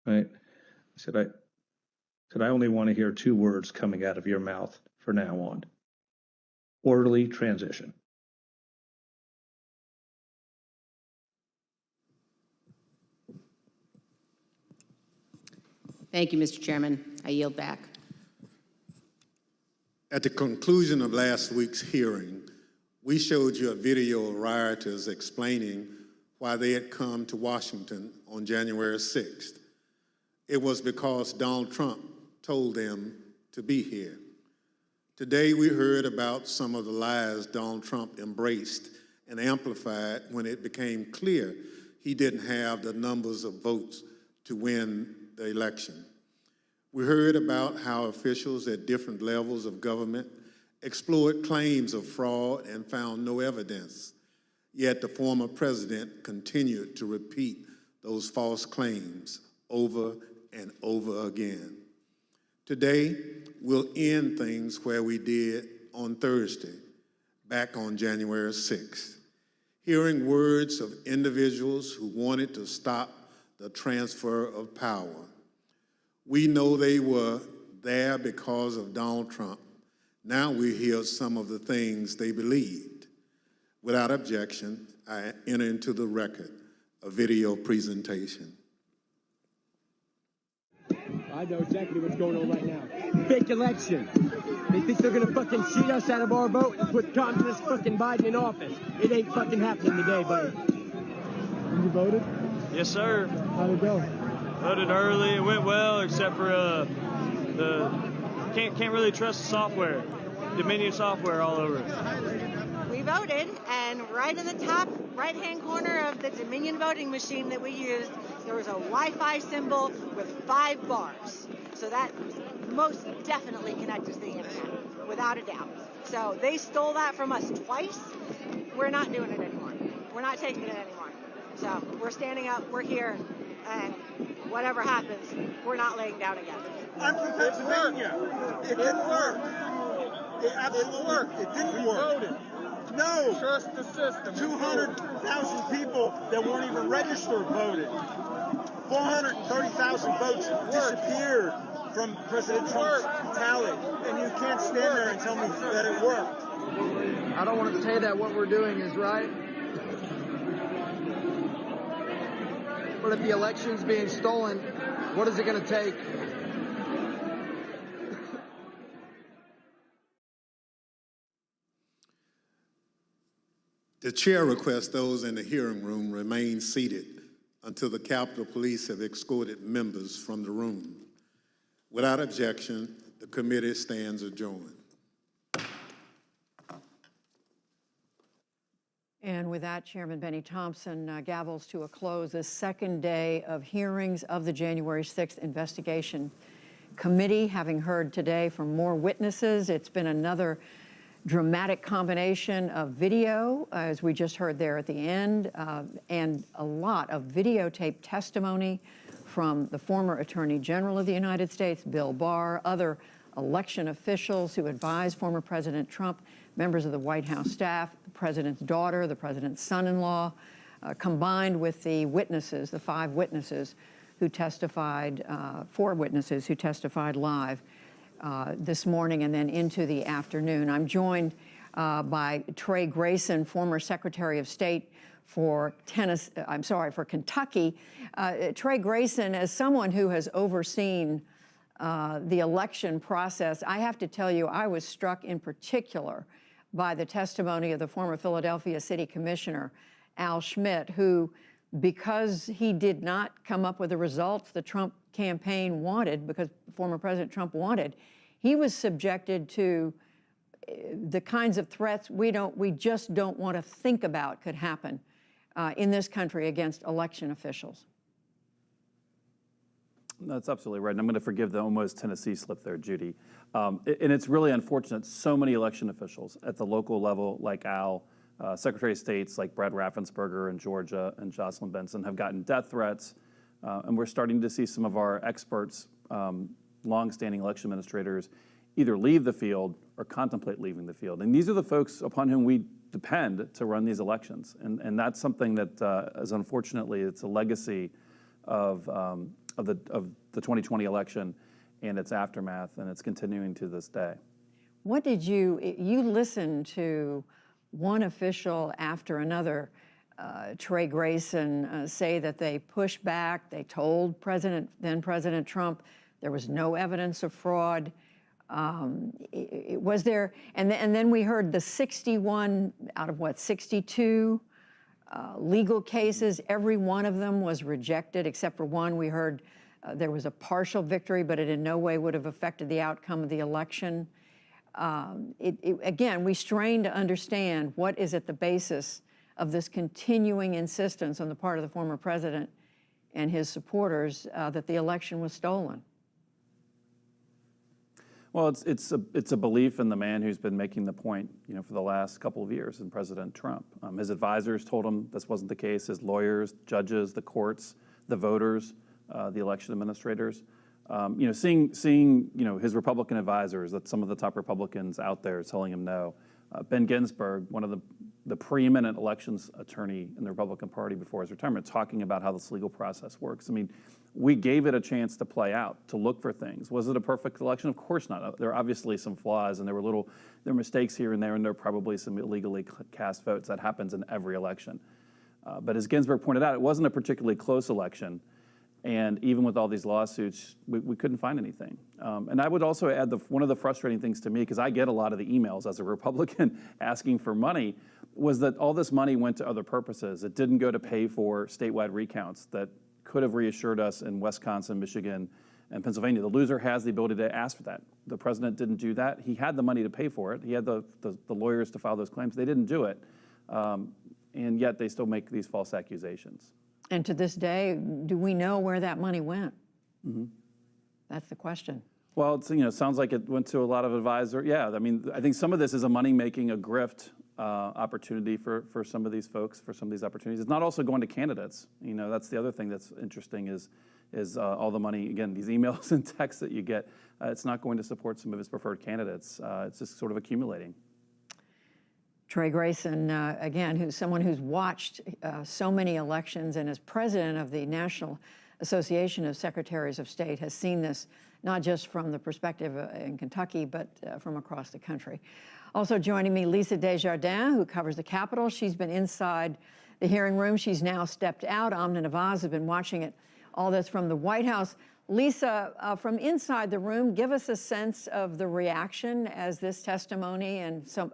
Right? I said, I only want to hear two words coming out of your mouth from now on. Orderly transition. Thank you, Mr. Chairman. I yield back. At the conclusion of last week's hearing, we showed you a video of rioters explaining why they had come to Washington on January 6th. It was because Donald Trump told them to be here. Today, we heard about some of the lies Donald Trump embraced and amplified when it became clear he didn't have the numbers of votes to win the election. We heard about how officials at different levels of government explored claims of fraud and found no evidence, yet the former president continued to repeat those false claims over and over again. Today, we'll end things where we did on Thursday, back on January 6th, hearing words of individuals who wanted to stop the transfer of power. We know they were there because of Donald Trump. Now we hear some of the things they believed. Without objection, I enter into the record a video presentation. I know exactly what's going on right now. Fake election. They think they're gonna fucking cheat us out of our vote and put communist fucking Biden in office. It ain't fucking happening today, buddy. You voted? Yes, sir. How'd it go? Voted early. It went well, except for can't really trust the software. Dominion software all over. We voted, and right in the top right-hand corner of the Dominion voting machine that we used, there was a Wi-Fi symbol with 5 bars. So that most definitely connected to the internet, without a doubt. So they stole that from us twice. We're not doing it anymore. We're not taking it anymore. So we're standing up, we're here, and whatever happens, we're not laying down again. I'm from Pennsylvania. It didn't work. It absolutely worked. It didn't work. Voted. No. Trust the system. 200,000 people that weren't even registered voted. 430,000 votes disappeared from President Trump's tally. And you can't stand there and tell me that it worked. I don't want to say that what we're doing is right. But if the election's being stolen, what is it going to take? The chair requests those in the hearing room remain seated until the Capitol Police have escorted members from the room. Without objection, the committee stands adjourned. And with that, Chairman Benny Thompson gavels to a close the second day of hearings of the January 6th investigation committee. Having heard today from more witnesses, it's been another dramatic combination of video, as we just heard there at the end, and a lot of videotaped testimony from the former Attorney General of the United States, Bill Barr, other election officials who advised former President Trump, members of the White House staff, the president's daughter, the president's son-in-law, combined with the witnesses, the 5 witnesses who testified, 4 witnesses who testified live this morning and then into the afternoon. I'm joined by Trey Grayson, former Secretary of State for Kentucky. Trey Grayson, as someone who has overseen the election process, I have to tell you, I was struck in particular by the testimony of the former Philadelphia City Commissioner, Al Schmidt, who, because he did not come up with the results the Trump campaign wanted, because former President Trump wanted, he was subjected to the kinds of threats we just don't want to think about could happen in this country against election officials. That's absolutely right. And I'm going to forgive the almost Tennessee slip there, Judy. And it's really unfortunate. So many election officials at the local level, like Al, Secretary of States like Brad Raffensperger in Georgia and Jocelyn Benson, have gotten death threats. And we're starting to see some of our experts, longstanding election administrators, either leave the field or contemplate leaving the field. And these are the folks upon whom we depend to run these elections. And that's something that is unfortunately, it's a legacy of the 2020 election and its aftermath, and it's continuing to this day. What did you listened to one official after another, Trey Grayson, say that they pushed back, they told then President Trump there was no evidence of fraud. Was there, and then we heard the 61 out of 62 legal cases, every one of them was rejected except for one. We heard there was a partial victory, but it in no way would have affected the outcome of the election. Again, we strain to understand what is at the basis of this continuing insistence on the part of the former president and his supporters that the election was stolen. Well, it's a belief in the man who's been making the point, for the last couple of years, in President Trump. His advisors told him this wasn't the case. His lawyers, judges, the courts, the voters, the election administrators. Seeing his Republican advisors, that some of the top Republicans out there telling him no. Ben Ginsburg, one of the preeminent elections attorney in the Republican Party before his retirement, talking about how this legal process works. I mean, we gave it a chance to play out, to look for things. Was it a perfect election? Of course not. There are obviously some flaws, and there were mistakes here and there are probably some illegally cast votes. That happens in every election. But as Ginsburg pointed out, it wasn't a particularly close election. And even with all these lawsuits, we couldn't find anything. And I would also add one of the frustrating things to me, because I get a lot of the emails as a Republican asking for money, was that all this money went to other purposes. It didn't go to pay for statewide recounts that could have reassured us in Wisconsin, Michigan, and Pennsylvania. The loser has the ability to ask for that. The president didn't do that. He had the money to pay for it. He had the lawyers to file those claims. They didn't do it. And yet they still make these false accusations. And to this day, do we know where that money went? Mm-hmm. That's the question. Well, it sounds like it went to a lot of advisors. Yeah, I mean, I think some of this is a money-making, a grift opportunity for some of these folks, for some of these opportunities. It's not also going to candidates. That's the other thing that's interesting is all the money, again, these emails and texts that you get, it's not going to support some of his preferred candidates. It's just sort of accumulating. Trey Grayson, again, who's someone who's watched so many elections and as president of the National Association of Secretaries of State has seen this not just from the perspective in Kentucky, but from across the country. Also joining me, Lisa Desjardins, who covers the Capitol. She's been inside the hearing room. She's now stepped out. Amna Nawaz has been watching it, all this from the White House. Lisa, from inside the room, give us a sense of the reaction as this testimony and so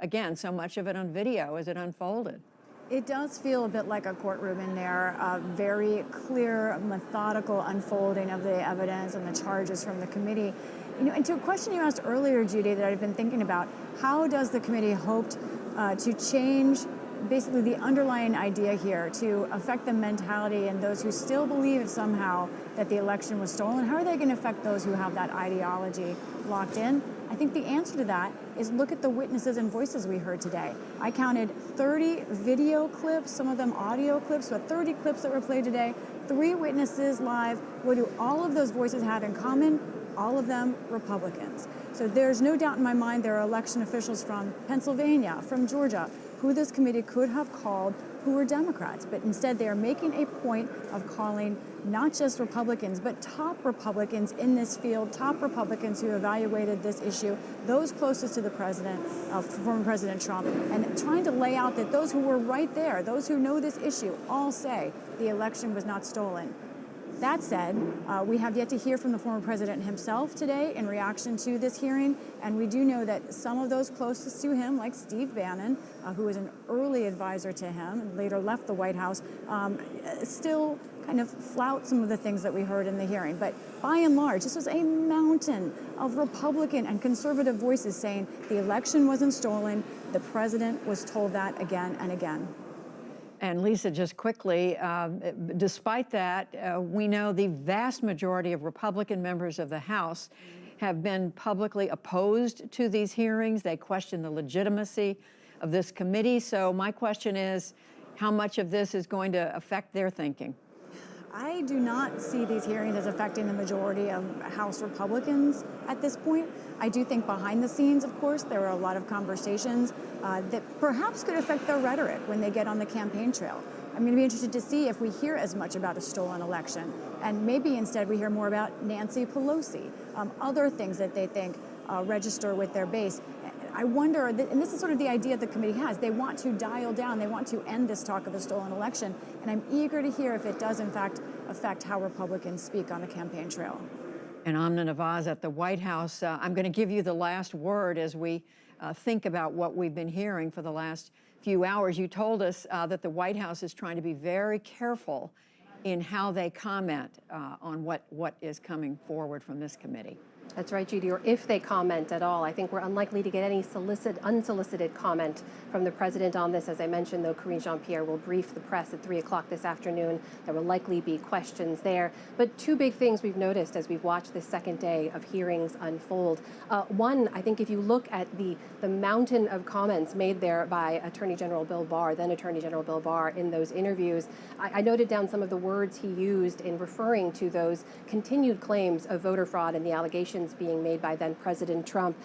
much of it on video as it unfolded. It does feel a bit like a courtroom in there, a very clear, methodical unfolding of the evidence and the charges from the committee. And to a question you asked earlier, Judy, that I've been thinking about, how does the committee hope to change basically the underlying idea here to affect the mentality and those who still believe somehow that the election was stolen? How are they going to affect those who have that ideology locked in? I think the answer to that is look at the witnesses and voices we heard today. I counted 30 video clips, some of them audio clips, but 30 clips that were played today, 3 witnesses live. What do all of those voices have in common? All of them Republicans. So there's no doubt in my mind there are election officials from Pennsylvania, from Georgia, who this committee could have called who were Democrats, but instead they are making a point of calling not just Republicans, but top Republicans in this field, top Republicans who evaluated this issue, those closest to the president, former President Trump, and trying to lay out that those who were right there, those who know this issue, all say the election was not stolen. That said, we have yet to hear from the former president himself today in reaction to this hearing, and we do know that some of those closest to him, like Steve Bannon, who was an early advisor to him and later left the White House, still kind of flout some of the things that we heard in the hearing. But by and large, this was a mountain of Republican and conservative voices saying the election wasn't stolen, the president was told that again and again. And Lisa, just quickly, despite that, we know the vast majority of Republican members of the House have been publicly opposed to these hearings. They question the legitimacy of this committee. So my question is, how much of this is going to affect their thinking? I do not see these hearings as affecting the majority of House Republicans at this point. I do think behind the scenes, of course, there are a lot of conversations that perhaps could affect their rhetoric when they get on the campaign trail. I'm going to be interested to see if we hear as much about a stolen election, and maybe instead we hear more about Nancy Pelosi, other things that they think register with their base. I wonder, and this is sort of the idea the committee has, they want to dial down, they want to end this talk of a stolen election, and I'm eager to hear if it does in fact affect how Republicans speak on the campaign trail. And Amna Nawaz at the White House, I'm going to give you the last word as we think about what we've been hearing for the last few hours. You told us that the White House is trying to be very careful in how they comment on what is coming forward from this committee. That's right, Judy, or if they comment at all. I think we're unlikely to get any unsolicited comment from the president on this. As I mentioned, though, Karine Jean-Pierre will brief the press at 3 o'clock this afternoon. There will likely be questions there. But 2 big things we've noticed as we've watched this second day of hearings unfold. One, I think if you look at the mountain of comments made there by Attorney General Bill Barr, then Attorney General Bill Barr, in those interviews, I noted down some of the words he used in referring to those continued claims of voter fraud and the allegations being made by then President Trump.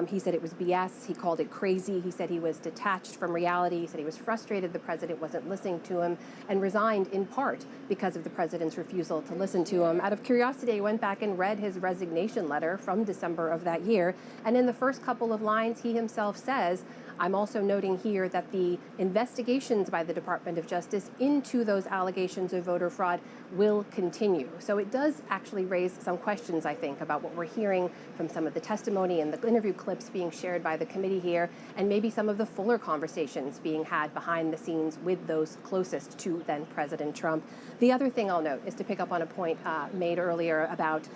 He said it was BS. He called it crazy. He said he was detached from reality. He said he was frustrated the president wasn't listening to him and resigned in part because of the president's refusal to listen to him. Out of curiosity, I went back and read his resignation letter from December of that year. And in the first couple of lines, he himself says, I'm also noting here that the investigations by the Department of Justice into those allegations of voter fraud will continue. So it does actually raise some questions, I think, about what we're hearing from some of the testimony and the interview clips being shared by the committee here, and maybe some of the fuller conversations being had behind the scenes with those closest to then President Trump. The other thing I'll note is to pick up on a point made earlier about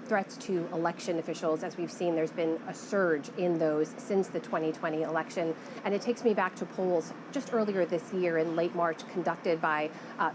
threats to election officials. As we've seen, there's been a surge in those since the 2020 election. And it takes me back to polls just earlier this year in late March conducted by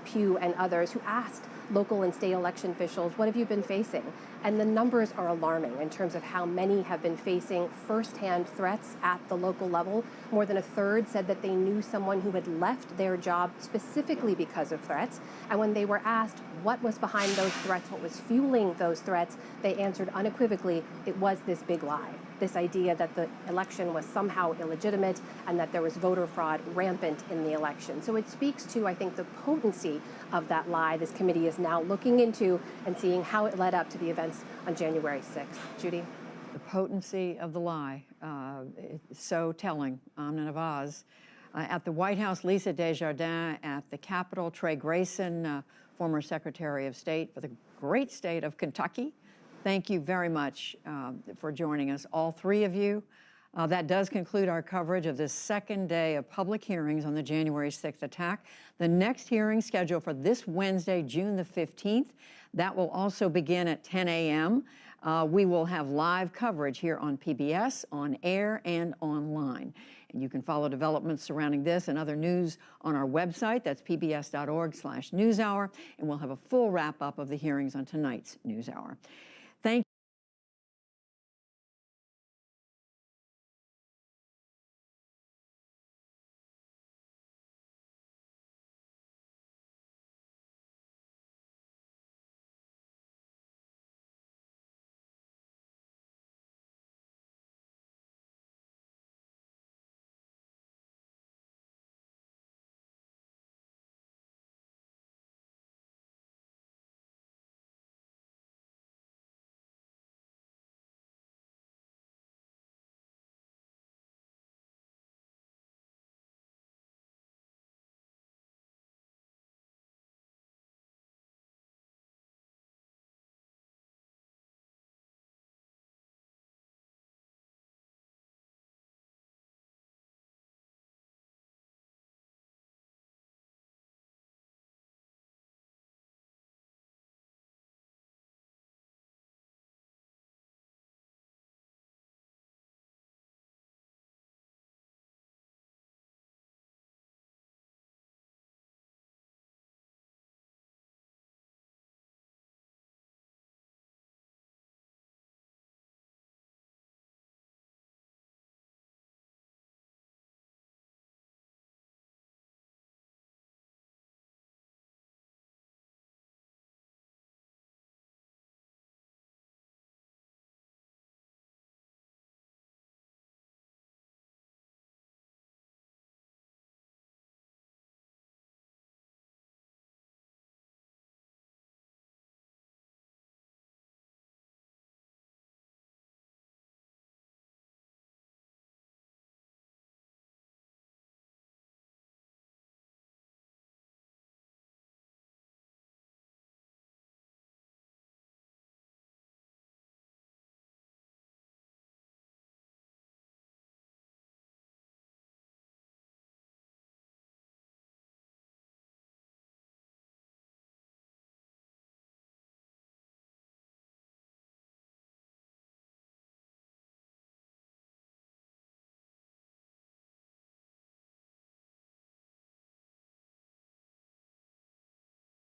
Pew and others who asked local and state election officials, what have you been facing? And the numbers are alarming in terms of how many have been facing firsthand threats at the local level. More than a third said that they knew someone who had left their job specifically because of threats. And when they were asked what was behind those threats, what was fueling those threats, they answered unequivocally, it was this big lie. This idea that the election was somehow illegitimate and that there was voter fraud rampant in the election. So it speaks to, I think, the potency of that lie this committee is now looking into and seeing how it led up to the events on January 6th. Judy? The potency of the lie, it's so telling. Amna Nawaz. At the White House, Lisa Desjardins. At the Capitol, Trey Grayson, former Secretary of State for the great state of Kentucky. Thank you very much for joining us, all 3 of you. That does conclude our coverage of this second day of public hearings on the January 6th attack. The next hearing scheduled for this Wednesday, June the 15th, that will also begin at 10 a.m. We will have live coverage here on PBS, on air, and online. And you can follow developments surrounding this and other news on our website. That's pbs.org/newshour. And we'll have a full wrap-up of the hearings on tonight's NewsHour.